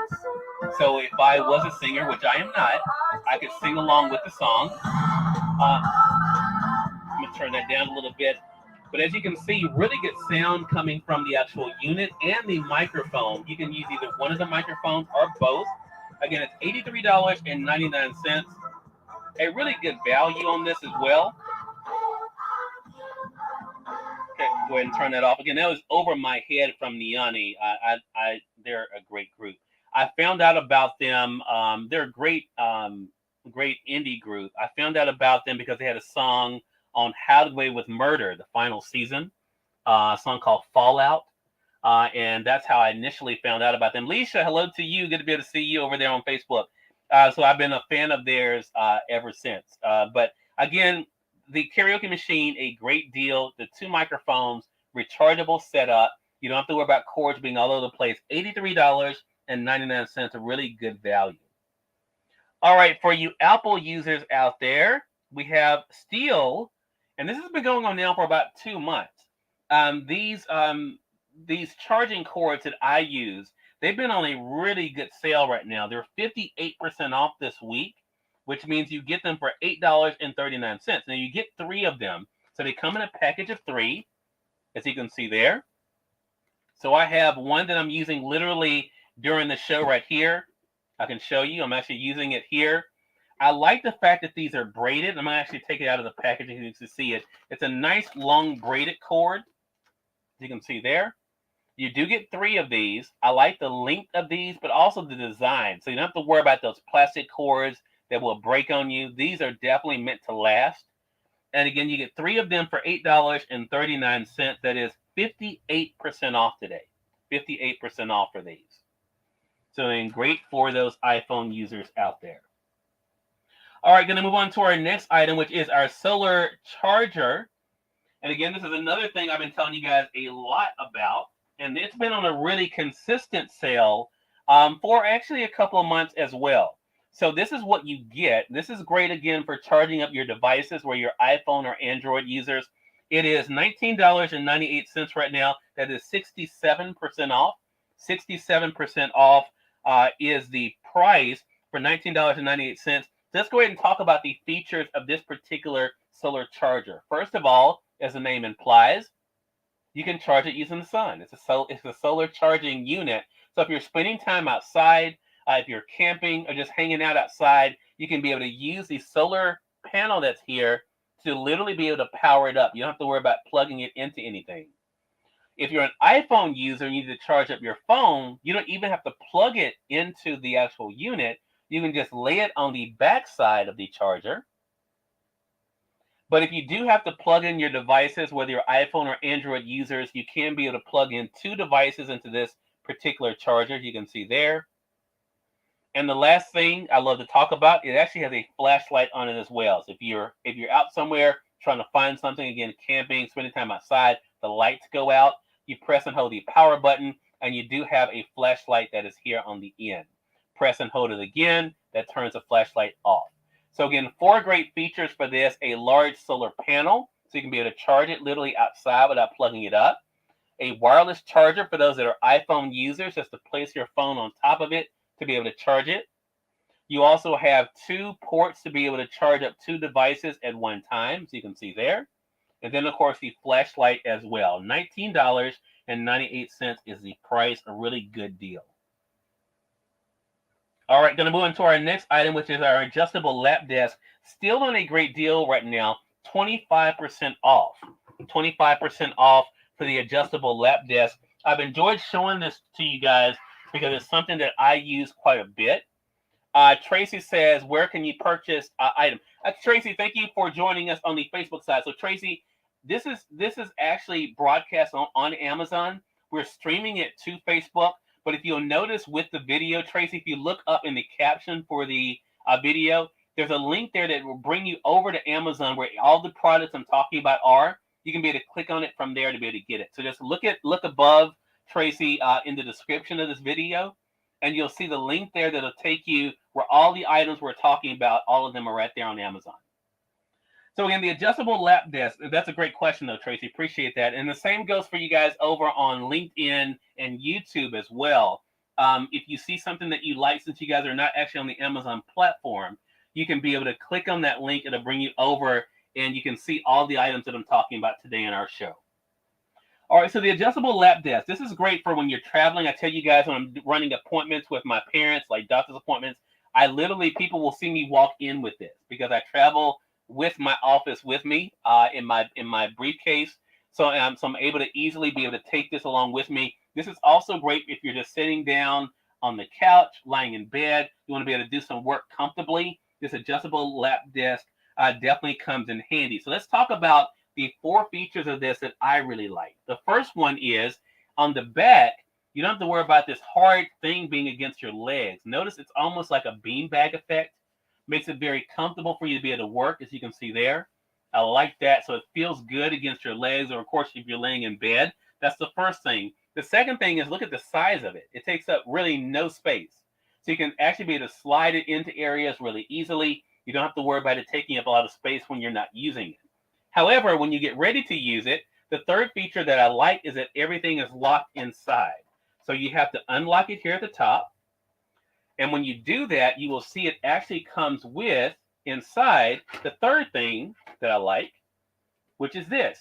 So if I was a singer, which I am not, I could sing along with the song. I'm going to turn that down a little bit. But as you can see, really good sound coming from the actual unit and the microphone. You can use either one of the microphones or both. Again, it's $83.99. A really good value on this as well. Okay, go ahead and turn that off. Again, that was over my head from Niani. They're a great group. I found out about them. They're a great indie group. I found out about them because they had a song on How to Get Away with Murder, the final season, a song called Fallout. And that's how I initially found out about them. Leisha, hello to you. Good to be able to see you over there on Facebook. So I've been a fan of theirs ever since. But again, the karaoke machine, a great deal. The 2 microphones, rechargeable setup. You don't have to worry about cords being all over the place. $83.99, a really good value. All right, for you Apple users out there, we have Steel, and this has been going on now for about 2 months. These charging cords that I use, they've been on a really good sale right now. They're 58% off this week, which means you get them for $8.39. Now you get 3 of them. So they come in a package of 3, as you can see there. So I have one that I'm using literally during the show right here. I can show you. I'm actually using it here. I like the fact that these are braided. I'm going to actually take it out of the package so you can see it. It's a nice long braided cord. As you can see there. You do get 3 of these. I like the length of these, but also the design. So you don't have to worry about those plastic cords that will break on you. These are definitely meant to last. And again, you get 3 of them for $8.39. That is 58% off today. 58% off for these. So again, great for those iPhone users out there. All right, going to move on to our next item, which is our solar charger. And again, this is another thing I've been telling you guys a lot about. And it's been on a really consistent sale for actually a couple of months as well. So this is what you get. This is great, again, for charging up your devices, where your iPhone or Android users. It is $19.98 right now. That is 67% off. 67% off is the price for $19.98. Let's go ahead and talk about the features of this particular solar charger. First of all, as the name implies, you can charge it using the sun. It's a solar charging unit. So if you're spending time outside, if you're camping or just hanging out outside, you can be able to use the solar panel that's here to literally be able to power it up. You don't have to worry about plugging it into anything. If you're an iPhone user and you need to charge up your phone, you don't even have to plug it into the actual unit. You can just lay it on the back side of the charger. But if you do have to plug in your devices, whether you're iPhone or Android users, you can be able to plug in 2 devices into this particular charger. You can see there. And the last thing I love to talk about, it actually has a flashlight on it as well. So if you're out somewhere trying to find something, again, camping, spending time outside, the lights go out, you press and hold the power button, and you do have a flashlight that is here on the end. Press and hold it again, that turns the flashlight off. So again, 4 great features for this: a large solar panel, so you can be able to charge it literally outside without plugging it up. A wireless charger for those that are iPhone users, just to place your phone on top of it to be able to charge it. You also have 2 ports to be able to charge up 2 devices at one time, so you can see there. And then, of course, the flashlight as well. $19.98 is the price, a really good deal. All right, going to move into our next item, which is our adjustable lap desk. Still on a great deal right now, 25% off. 25% off for the adjustable lap desk. I've enjoyed showing this to you guys because it's something that I use quite a bit. Tracy says, where can you purchase item? Tracy, thank you for joining us on the Facebook side. So Tracy, this is actually broadcast on Amazon. We're streaming it to Facebook. But if you'll notice with the video, Tracy, if you look up in the caption for the video, there's a link there that will bring you over to Amazon where all the products I'm talking about are. You can be able to click on it from there to be able to get it. So just look above, Tracy, in the description of this video, and you'll see the link there that'll take you where all the items we're talking about, all of them are right there on Amazon. So again, the adjustable lap desk, that's a great question though, Tracy. Appreciate that. And the same goes for you guys over on LinkedIn and YouTube as well. If you see something that you like, since you guys are not actually on the Amazon platform, you can be able to click on that link. It'll bring you over and you can see all the items that I'm talking about today in our show. All right, so the adjustable lap desk. This is great for when you're traveling. I tell you guys when I'm running appointments with my parents, like doctor's appointments, people will see me walk in with this because I travel with my office with me in my briefcase. So I'm able to easily be able to take this along with me. This is also great if you're just sitting down on the couch, lying in bed. You want to be able to do some work comfortably. This adjustable lap desk definitely comes in handy. So let's talk about the 4 features of this that I really like. The first one is on the back, you don't have to worry about this hard thing being against your legs. Notice it's almost like a beanbag effect. Makes it very comfortable for you to be able to work, as you can see there. I like that. So it feels good against your legs, or of course, if you're laying in bed. That's the first thing. The second thing is look at the size of it. It takes up really no space. So you can actually be able to slide it into areas really easily. You don't have to worry about it taking up a lot of space when you're not using it. However, when you get ready to use it, the third feature that I like is that everything is locked inside. So you have to unlock it here at the top. And when you do that, you will see it actually comes with inside the third thing that I like, which is this.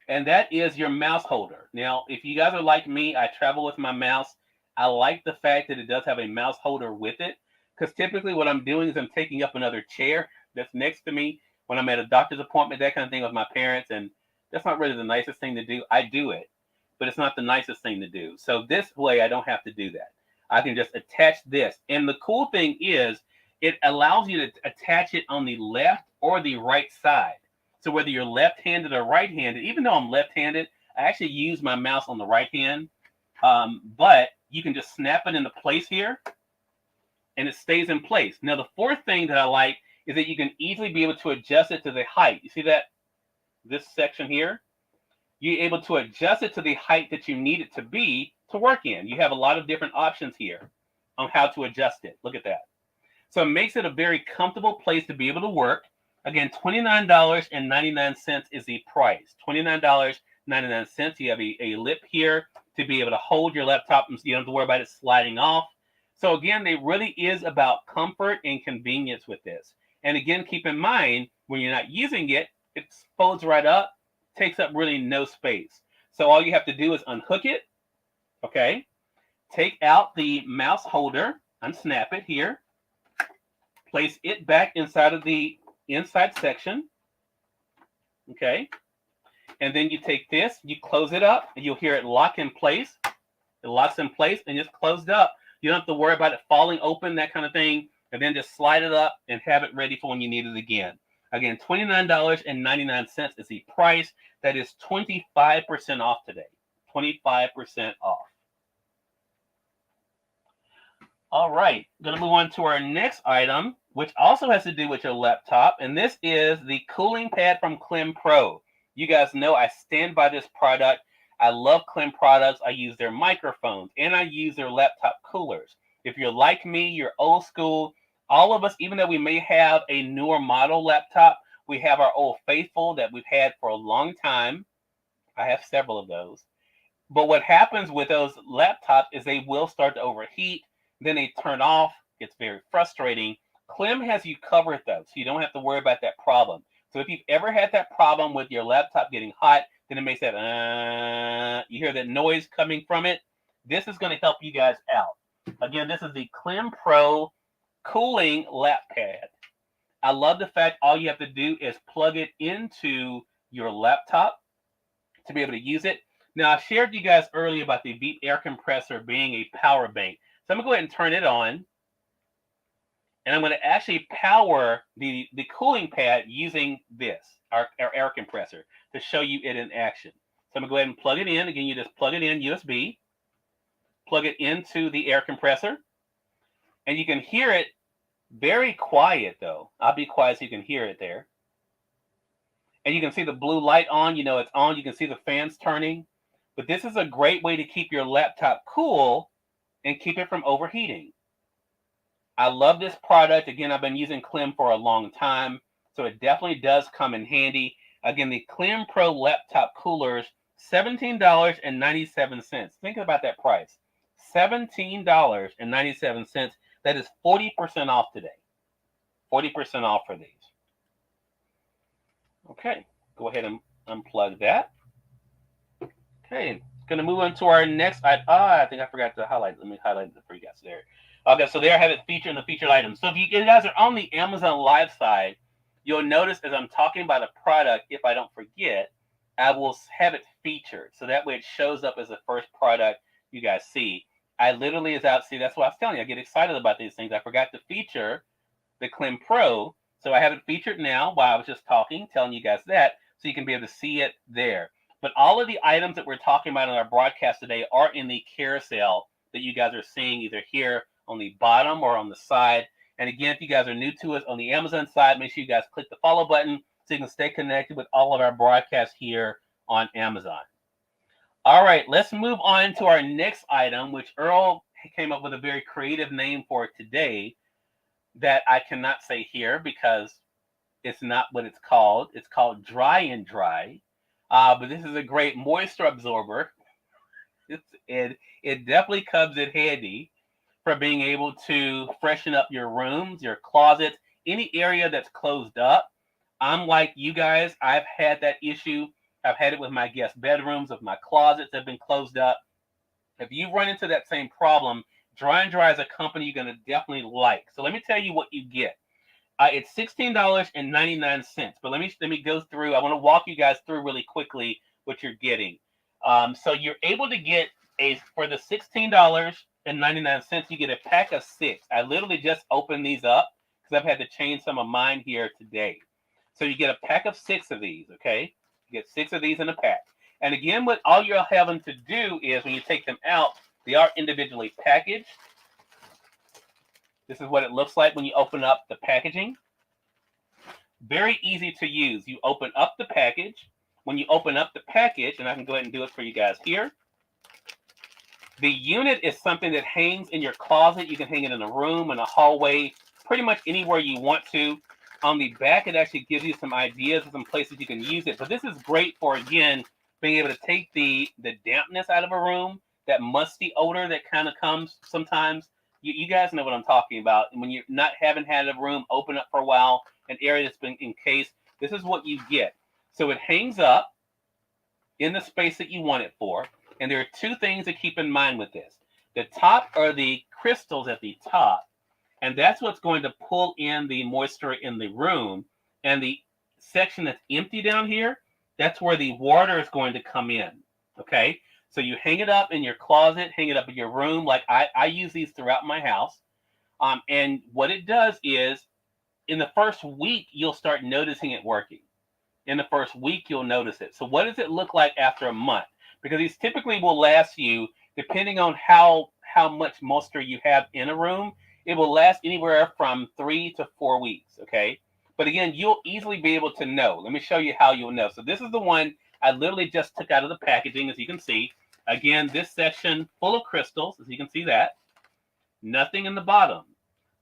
And that is your mouse holder. Now, if you guys are like me, I travel with my mouse. I like the fact that it does have a mouse holder with it, because typically what I'm doing is I'm taking up another chair that's next to me when I'm at a doctor's appointment, that kind of thing with my parents. And that's not really the nicest thing to do. I do it, but it's not the nicest thing to do. So this way I don't have to do that. I can just attach this. And the cool thing is it allows you to attach it on the left or the right side. So whether you're left-handed or right-handed, even though I'm left-handed, I actually use my mouse on the right hand. But you can just snap it into place here and it stays in place. Now, the fourth thing that I like is that you can easily be able to adjust it to the height. You see that? This section here? You're able to adjust it to the height that you need it to be to work in. You have a lot of different options here on how to adjust it. Look at that. So it makes it a very comfortable place to be able to work. Again, $29.99 is the price. $29.99. You have a lip here to be able to hold your laptop, and you don't have to worry about it sliding off. So again, it really is about comfort and convenience with this. And again, keep in mind, when you're not using it, it folds right up, takes up really no space. So all you have to do is unhook it, okay? Take out the mouse holder, unsnap it here, place it back inside of the inside section, okay? And then you take this, you close it up, and you'll hear it lock in place. It locks in place and just closed up. You don't have to worry about it falling open, that kind of thing, and then just slide it up and have it ready for when you need it again. Again, $29.99 is the price. That is 25% off today. 25% off. All right, going to move on to our next item, which also has to do with your laptop, and this is the cooling pad from Clem Pro. You guys know I stand by this product. I love Clem products. I use their microphones, and I use their laptop coolers. If you're like me, you're old school. All of us, even though we may have a newer model laptop, we have our old faithful that we've had for a long time. I have several of those. But what happens with those laptops is they will start to overheat. Then they turn off. It's very frustrating. Clem has you covered though, so you don't have to worry about that problem. So if you've ever had that problem with your laptop getting hot, then it makes that, you hear that noise coming from it. This is going to help you guys out. Again, this is the Clem Pro cooling lap pad. I love the fact all you have to do is plug it into your laptop to be able to use it. Now, I shared you guys earlier about the Veep air compressor being a power bank. So I'm going to go ahead and turn it on. And I'm going to actually power the cooling pad using this, our air compressor, to show you it in action. So I'm going to go ahead and plug it in. Again, you just plug it in USB, plug it into the air compressor, and you can hear it Very quiet though. I'll be quiet so you can hear it there. And you can see the blue light on. You know it's on. You can see the fans turning. But this is a great way to keep your laptop cool and keep it from overheating. I love this product. Again, I've been using Klim for a long time, so it definitely does come in handy. Again, the Klim Pro laptop coolers, $17.97. Think about that price. $17.97. That is 40% off today. 40% off for these. Okay, go ahead and unplug that. Okay, going to move on to our next. I think I forgot to highlight. Let me highlight it for you guys there. Okay, so there I have it featured in the featured items. So if you guys are on the Amazon Live side, you'll notice as I'm talking about a product, if I don't forget, I will have it featured. So that way it shows up as the first product you guys see. I literally is out. See, that's what I was telling you. I get excited about these things. I forgot to feature the Klim Pro. So I have it featured now while I was just talking, telling you guys that, so you can be able to see it there. But all of the items that we're talking about in our broadcast today are in the carousel that you guys are seeing either here on the bottom or on the side. And again, if you guys are new to us on the Amazon side, make sure you guys click the follow button so you can stay connected with all of our broadcasts here on Amazon. All right, let's move on to our next item, which Earl came up with a very creative name for today that I cannot say here because it's not what it's called. It's called Dry and Dry. But this is a great moisture absorber. It definitely comes in handy for being able to freshen up your rooms, your closets, any area that's closed up. I'm like you guys. I've had that issue. I've had it with my guest bedrooms, with my closets that have been closed up. If you run into that same problem, Dry and Dry is a company you're going to definitely like. So let me tell you what you get. It's $16.99. But let me go through. I want to walk you guys through really quickly what you're getting. So you're able to get for the $16.99, you get a pack of 6. I literally just opened these up because I've had to change some of mine here today. So you get a pack of 6 of these. Okay, you get 6 of these in a pack. And again, what all you're having to do is when you take them out, they are individually packaged. This is what it looks like when you open up the packaging. Very easy to use. You open up the package. When you open up the package, and I can go ahead and do it for you guys here, the unit is something that hangs in your closet. You can hang it in a room, in a hallway, pretty much anywhere you want to. On the back, it actually gives you some ideas of some places you can use it. But this is great for, again, being able to take the dampness out of a room, that musty odor that kind of comes sometimes. You guys know what I'm talking about. When you're not haven't had a room open up for a while, an area that's been encased, this is what you get. So it hangs up in the space that you want it for. And there are 2 things to keep in mind with this. The top are the crystals at the top, and that's what's going to pull in the moisture in the room. And the section that's empty down here, that's where the water is going to come in. Okay? So you hang it up in your closet, hang it up in your room. Like I use these throughout my house. And what it does is, in the first week, you'll start noticing it working. In the first week, you'll notice it. So what does it look like after a month? Because these typically will last you, depending on how much moisture you have in a room, it will last anywhere from 3 to 4 weeks, okay? But again, you'll easily be able to know. Let me show you how you'll know. So this is the one I literally just took out of the packaging, as you can see. Again, this section full of crystals, as you can see that. Nothing in the bottom.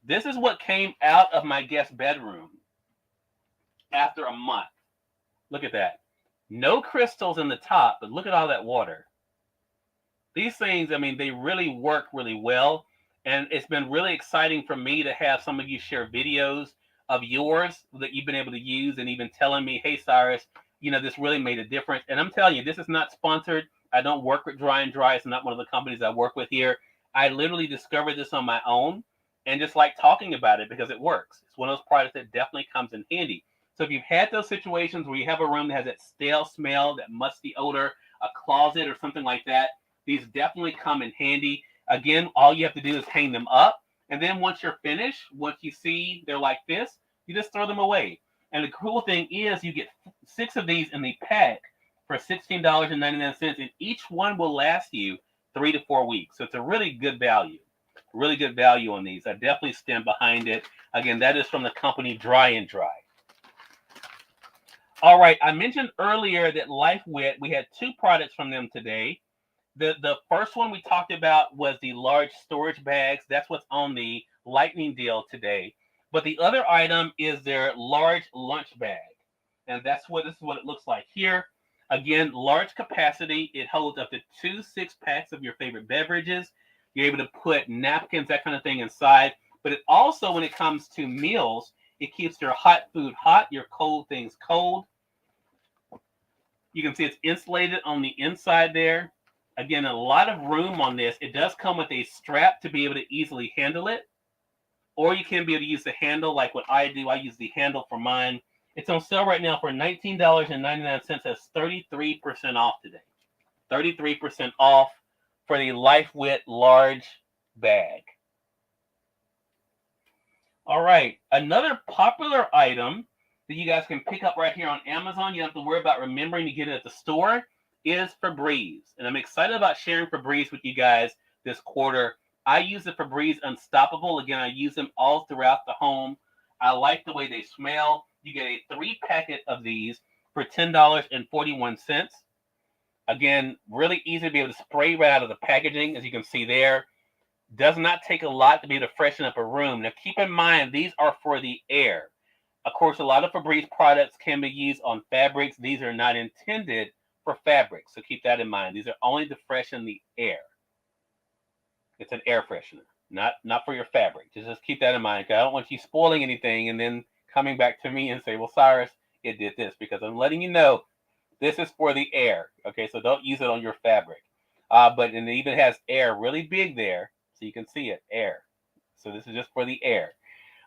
This is what came out of my guest bedroom after a month. Look at that. No crystals in the top, but look at all that water. These things, I mean, they really work really well. And it's been really exciting for me to have some of you share videos of yours that you've been able to use, and even telling me, hey, Cyrus, this really made a difference. And I'm telling you, this is not sponsored. I don't work with Dry and Dry. It's not one of the companies I work with here. I literally discovered this on my own and just like talking about it because it works. It's one of those products that definitely comes in handy. So if you've had those situations where you have a room that has that stale smell, that musty odor, a closet or something like that, these definitely come in handy. Again, all you have to do is hang them up. And then once you're finished, once you see they're like this, you just throw them away. And the cool thing is you get 6 of these in the pack for $16.99, and each one will last you 3 to 4 weeks. So it's a really good value. Really good value on these. I definitely stand behind it. Again, that is from the company Dry and Dry. All right, I mentioned earlier that LifeWit, we had two products from them today. The first one we talked about was the large storage bags. That's what's on the lightning deal today. But the other item is their large lunch bag. And this is what it looks like here. Again, large capacity. It holds up to 2 6-packs of your favorite beverages. You're able to put napkins, that kind of thing inside. But it also, when it comes to meals, it keeps your hot food hot, your cold things cold. You can see it's insulated on the inside there. Again, a lot of room on this. It does come with a strap to be able to easily handle it. Or you can be able to use the handle like what I do. I use the handle for mine. It's on sale right now for $19.99. That's 33% off today. 33% off for the LifeWit large bag. All right. Another popular item that you guys can pick up right here on Amazon, you don't have to worry about remembering to get it at the store, is Febreze. And I'm excited about sharing Febreze with you guys this quarter. I use the Febreze Unstoppable. Again, I use them all throughout the home. I like the way they smell. You get a 3-packet of these for $10.41. Again, really easy to be able to spray right out of the packaging, as you can see there. Does not take a lot to be able to freshen up a room. Now, keep in mind, these are for the air. Of course, a lot of Febreze products can be used on fabrics. These are not intended for fabrics, so keep that in mind. These are only to freshen the air. It's an air freshener, not for your fabric. Just keep that in mind. I don't want you spoiling anything and then coming back to me and say, well, Cyrus, it did this, because I'm letting you know this is for the air. Okay, so don't use it on your fabric. But it even has air really big there, so you can see it, air. So this is just for the air.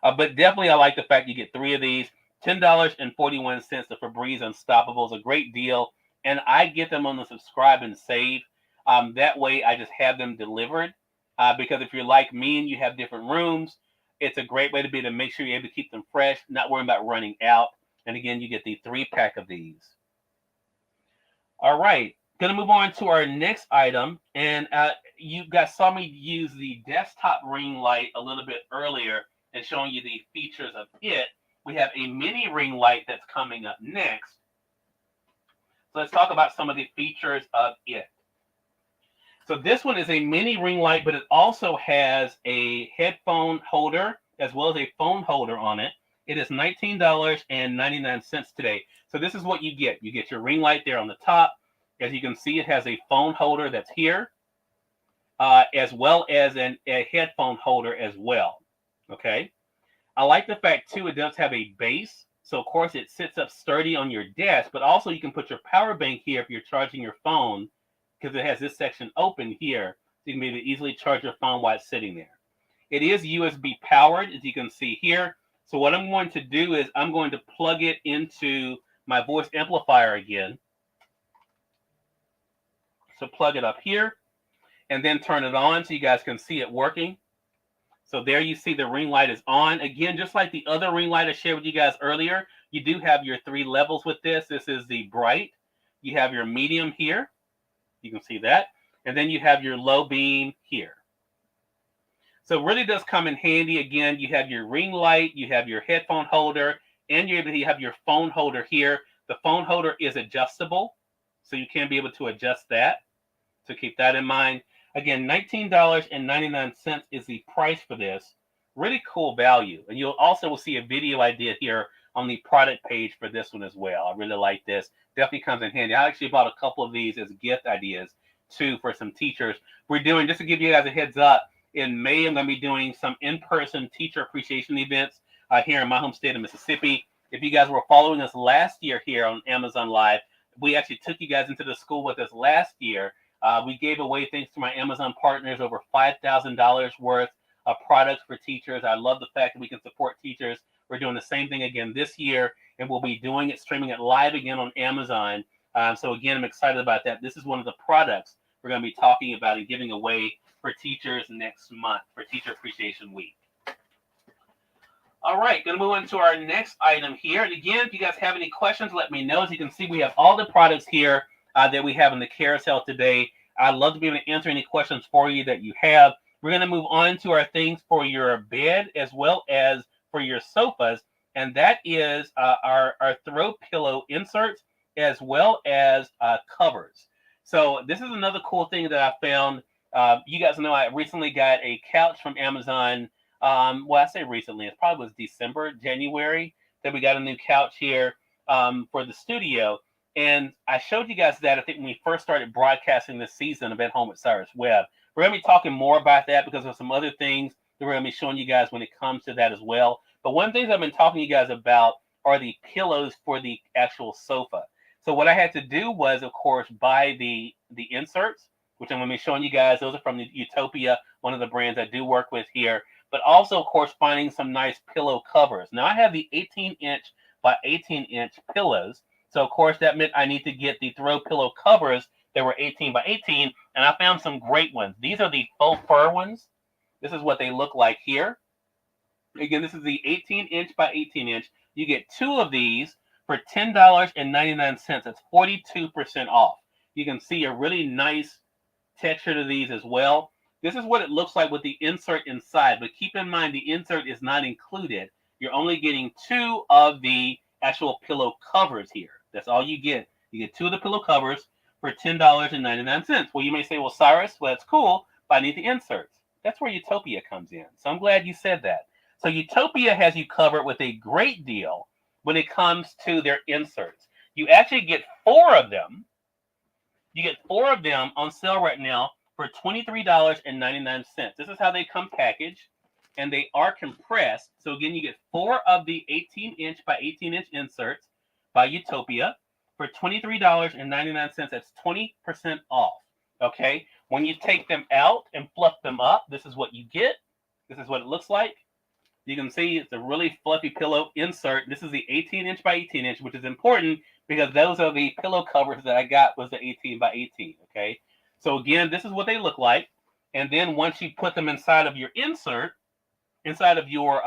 But definitely I like the fact you get 3 of these. $10.41. The Febreze Unstoppable is a great deal. And I get them on the subscribe and save. That way I just have them delivered. Because if you're like me and you have different rooms, it's a great way to be able to make sure you're able to keep them fresh, not worrying about running out. And again, you get the 3-pack of these. All right. Going to move on to our next item. And you guys saw me use the desktop ring light a little bit earlier and showing you the features of it. We have a mini ring light that's coming up next. So let's talk about some of the features of it. So this one is a mini ring light, but it also has a headphone holder as well as a phone holder on it. It is $19.99 today. So this is what you get. You get your ring light there on the top. As you can see, it has a phone holder that's here, as well as a headphone holder as well. Okay. I like the fact, too, it does have a base. So, of course, it sits up sturdy on your desk, but also you can put your power bank here if you're charging your phone, because it has this section open here. So you can be able to easily charge your phone while it's sitting there. It is USB powered, as you can see here. So what I'm going to do is I'm going to plug it into my voice amplifier again. So plug it up here and then turn it on so you guys can see it working. So there you see the ring light is on. Again, just like the other ring light I shared with you guys earlier, you do have your 3 levels with this. This is the bright. You have your medium here. You can see that. And then you have your low beam here. So it really does come in handy. Again, you have your ring light, you have your headphone holder, and you're able to have your phone holder here. The phone holder is adjustable, so you can be able to adjust that. So keep that in mind. Again, $19.99 is the price for this. Really cool value. And you'll also see a video I did here on the product page for this one as well. I really like this. Definitely comes in handy. I actually bought a couple of these as gift ideas, too, for some teachers. We're doing, just to give you guys a heads up, in May, I'm going to be doing some in-person teacher appreciation events here in my home state of Mississippi. If you guys were following us last year here on Amazon Live, we actually took you guys into the school with us last year. We gave away, thanks to my Amazon partners, over $5,000 worth of products for teachers. I love the fact that we can support teachers. We're doing the same thing again this year, and we'll be doing it, streaming it live again on Amazon. So again, I'm excited about that. This is one of the products we're going to be talking about and giving away for teachers next month for Teacher Appreciation Week. All right, going to move on to our next item here. And again, if you guys have any questions, let me know. As you can see, we have all the products here that we have in the carousel today. I'd love to be able to answer any questions for you that you have. We're going to move on to our things for your bed as well as for your sofas, and that is our throw pillow inserts as well as covers. So this is another cool thing that I found. You guys know I recently got a couch from Amazon. Well, I say recently, it probably was December, January that we got a new couch here for the studio. And I showed you guys that I think when we first started broadcasting this season of At Home with Cyrus Webb. We're going to be talking more about that because there's some other things that we're going to be showing you guys when it comes to that as well. But one of the things I've been talking to you guys about are the pillows for the actual sofa. So what I had to do was, of course, buy the inserts, which I'm going to be showing you guys. Those are from the Utopia, one of the brands I do work with here. But also, of course, finding some nice pillow covers. Now, I have the 18-inch by 18-inch pillows. So, of course, that meant I need to get the throw pillow covers that were 18 by 18, and I found some great ones. These are the faux fur ones. This is what they look like here. Again, this is the 18-inch by 18-inch. You get two of these for $10.99. That's 42% off. You can see a really nice texture to these as well. This is what it looks like with the insert inside, but keep in mind the insert is not included. You're only getting two of the actual pillow covers here. That's all you get. You get two of the pillow covers for $10.99. Well, you may say, well, Cyrus, well, that's cool, but I need the inserts. That's where Utopia comes in. So I'm glad you said that. So Utopia has you covered with a great deal when it comes to their inserts. You actually get four of them. You get four of them on sale right now for $23.99. This is how they come packaged, and they are compressed. So again, you get four of the 18-inch by 18-inch inserts by Utopia for $23.99. That's 20% off. Okay, when you take them out and fluff them up, this is what you get. This is what it looks like. You can see it's a really fluffy pillow insert. This is the 18-inch by 18-inch, which is important because those are the pillow covers that I got was the 18 by 18. Okay, so again, this is what they look like. And then once you put them inside of your insert, inside of your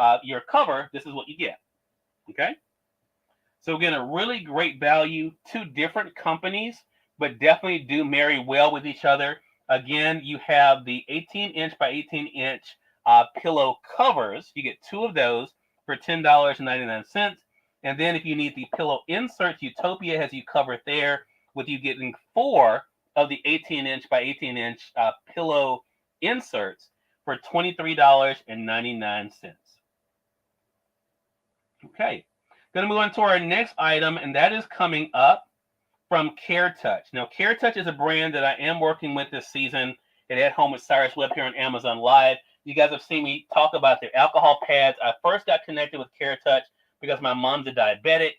cover, this is what you get. Okay. So again, a really great value. Two different companies, but definitely do marry well with each other. Again, you have the 18-inch by 18-inch pillow covers. You get two of those for $10.99. And then if you need the pillow inserts, Utopia has you covered there with you getting four of the 18-inch by 18-inch pillow inserts for $23.99. Okay. Going to move on to our next item, and that is coming up from CareTouch. Now, CareTouch is a brand that I am working with this season at Home with Cyrus Webb here on Amazon Live. You guys have seen me talk about their alcohol pads. I first got connected with CareTouch because my mom's a diabetic.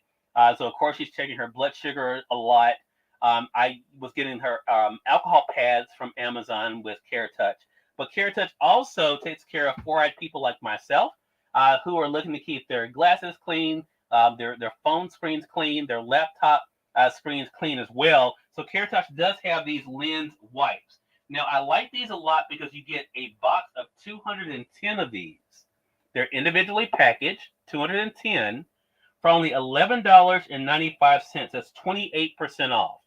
So, of course, she's checking her blood sugar a lot. I was getting her alcohol pads from Amazon with CareTouch. But CareTouch also takes care of four-eyed people like myself who are looking to keep their glasses clean, their phone screens clean, their laptop screens clean as well. So CareTouch does have these lens wipes. Now, I like these a lot because you get a box of 210 of these. They're individually packaged, 210, for only $11.95. That's 28% off.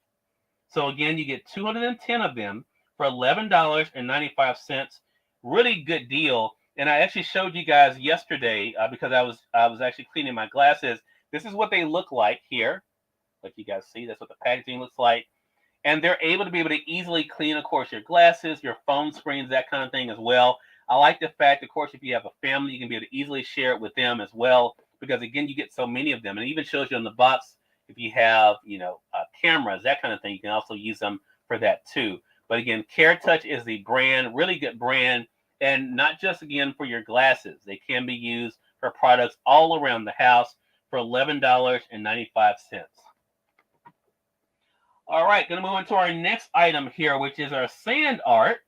So again, you get 210 of them for $11.95. Really good deal. And I actually showed you guys yesterday because I was actually cleaning my glasses. This is what they look like here. Like you guys see, that's what the packaging looks like. And they're able to easily clean, of course, your glasses, your phone screens, that kind of thing as well. I like the fact, of course, if you have a family, you can be able to easily share it with them as well. Because again, you get so many of them. And it even shows you on the box if you have, cameras, that kind of thing. You can also use them for that too. But again, CareTouch is the brand, really good brand. And not just, again, for your glasses. They can be used for products all around the house for $11.95. All right, going to move on to our next item here, which is our sand art.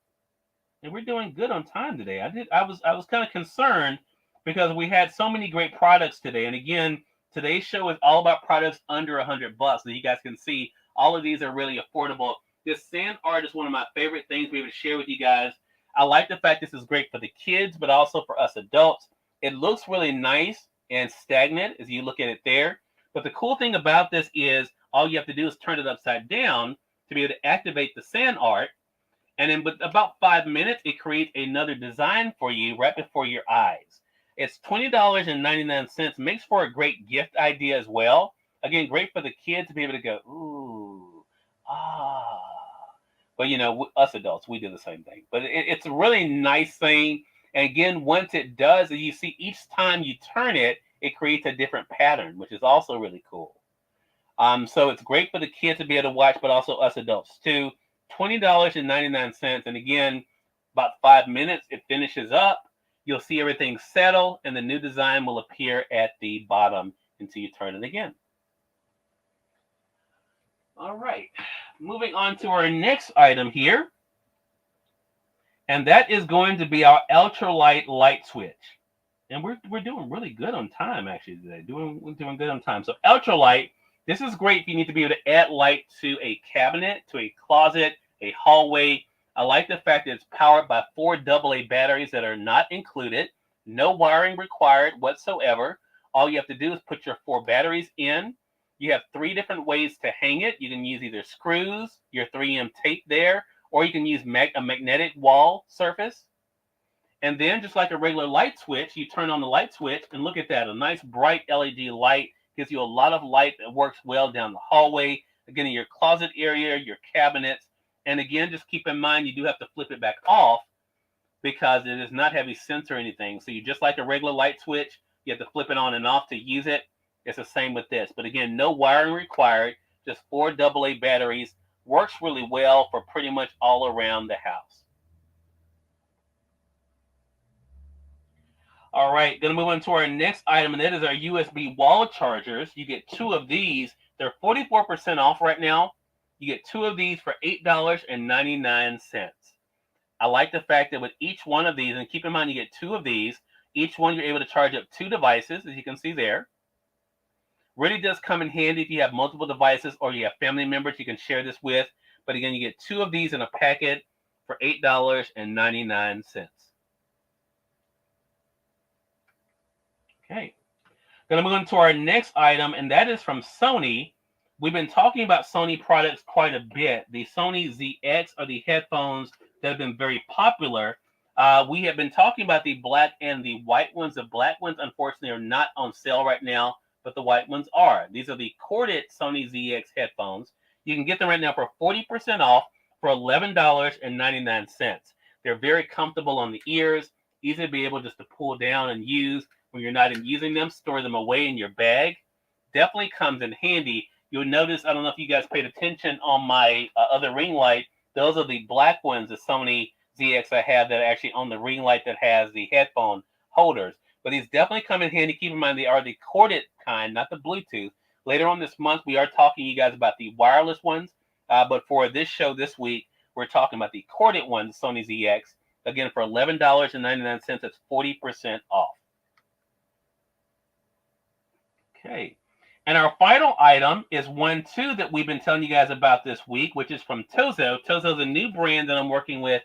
And we're doing good on time today. I was kind of concerned because we had so many great products today. And again, today's show is all about products under $100. So you guys can see all of these are really affordable. This sand art is one of my favorite things to be able to share with you guys. I like the fact this is great for the kids, but also for us adults. It looks really nice and stagnant as you look at it there. But the cool thing about this is all you have to do is turn it upside down to be able to activate the sand art. And in about 5 minutes, it creates another design for you right before your eyes. It's $20.99. Makes for a great gift idea as well. Again, great for the kids to be able to go, ooh, ah. But us adults, we do the same thing. But it's a really nice thing. And again, once it does, you see each time you turn it, it creates a different pattern, which is also really cool. So it's great for the kids to be able to watch, but also us adults too. $20.99. And again, about 5 minutes, it finishes up. You'll see everything settle, and the new design will appear at the bottom until you turn it again. All right, moving on to our next item here. And that is going to be our ultralight light switch. And we're doing really good on time actually today. We're doing good on time. So ultralight, this is great if you need to be able to add light to a cabinet, to a closet, a hallway. I like the fact that it's powered by 4 AA batteries that are not included. No wiring required whatsoever. All you have to do is put your 4 batteries in. You have 3 different ways to hang it. You can use either screws, your 3M tape there, or you can use a magnetic wall surface. And then just like a regular light switch, you turn on the light switch and look at that. A nice bright LED light gives you a lot of light that works well down the hallway, again, in your closet area, your cabinets. And again, just keep in mind, you do have to flip it back off because it does not have a sensor or anything. So you just like a regular light switch, you have to flip it on and off to use it. It's the same with this. But again, no wiring required, just 4 AA batteries. Works really well for pretty much all around the house. All right, going to move on to our next item, and that is our USB wall chargers. You get 2 of these. They're 44% off right now. You get 2 of these for $8.99. I like the fact that with each one of these, and keep in mind you get 2 of these, each one you're able to charge up 2 devices, as you can see there. Really does come in handy if you have multiple devices or you have family members you can share this with. But again, you get 2 of these in a packet for $8.99. Okay. Going to move on to our next item, and that is from Sony. We've been talking about Sony products quite a bit. The Sony ZX are the headphones that have been very popular. We have been talking about the black and the white ones. The black ones, unfortunately, are not on sale right now, but the white ones are. These are the corded Sony ZX headphones. You can get them right now for 40% off for $11.99. They're very comfortable on the ears, easy to be able just to pull down and use when you're not using them. Store them away in your bag. Definitely comes in handy. You'll notice, I don't know if you guys paid attention on my other ring light. Those are the black ones, the Sony ZX I have that are actually on the ring light that has the headphone holders. But these definitely come in handy. Keep in mind they are the corded kind, not the Bluetooth. Later on this month, we are talking to you guys about the wireless ones. But for this show this week, we're talking about the corded ones, Sony ZX. Again, for $11.99, that's 40% off. Okay. And our final item is one, too, that we've been telling you guys about this week, which is from Tozo. Tozo is a new brand that I'm working with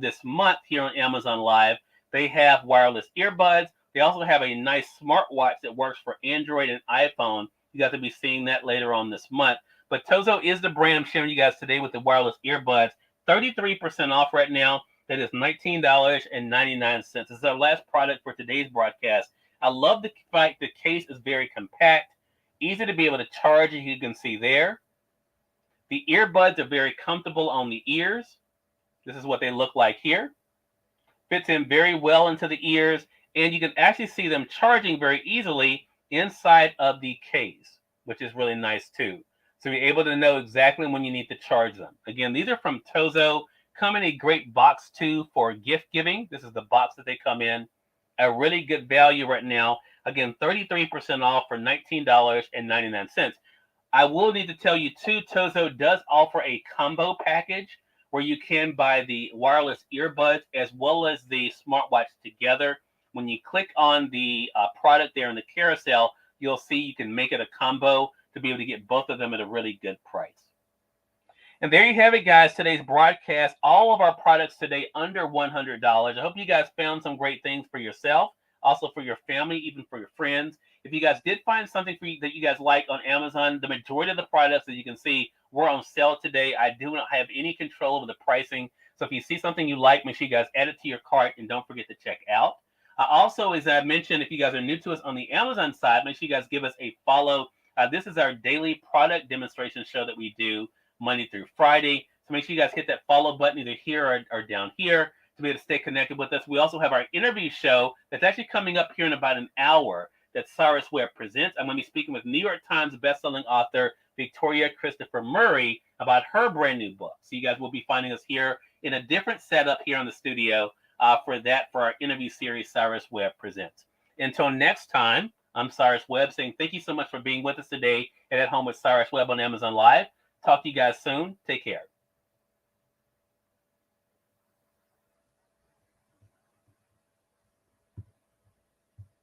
this month here on Amazon Live. They have wireless earbuds. They also have a nice smartwatch that works for Android and iPhone. You got to be seeing that later on this month. But Tozo is the brand I'm showing you guys today with the wireless earbuds. 33% off right now. That is $19.99. This is our last product for today's broadcast. I love the fact the case is very compact, easy to be able to charge, as you can see there. The earbuds are very comfortable on the ears. This is what they look like here. Fits in very well into the ears, and you can actually see them charging very easily inside of the case, which is really nice too. So you're able to know exactly when you need to charge them. Again, these are from Tozo. Come in a great box too for gift giving. This is the box that they come in. A really good value right now. Again, 33% off for $19.99. I will need to tell you too, Tozo does offer a combo package where you can buy the wireless earbuds as well as the smartwatch together. When you click on the product there in the carousel, you'll see you can make it a combo to be able to get both of them at a really good price. And there you have it, guys. Today's broadcast, all of our products today under $100. I hope you guys found some great things for yourself, also for your family, even for your friends. If you guys did find something for you that you guys like on Amazon, the majority of the products that you can see were on sale today. I do not have any control over the pricing, So if you see something you like, make sure you guys add it to your cart and don't forget to check out. Also, as I mentioned, if you guys are new to us on the Amazon side, make sure you guys give us a follow. This is our daily product demonstration show that we do Monday through Friday. So make sure you guys hit that follow button either here or down here to be able to stay connected with us. We also have our interview show that's actually coming up here in about an hour that Cyrus Webb presents. I'm going to be speaking with New York Times bestselling author Victoria Christopher Murray about her brand new book. So you guys will be finding us here in a different setup here in the studio for our interview series Cyrus Webb presents. Until next time, I'm Cyrus Webb saying thank you so much for being with us today and At Home with Cyrus Webb on Amazon Live. Talk to you guys soon. Take care.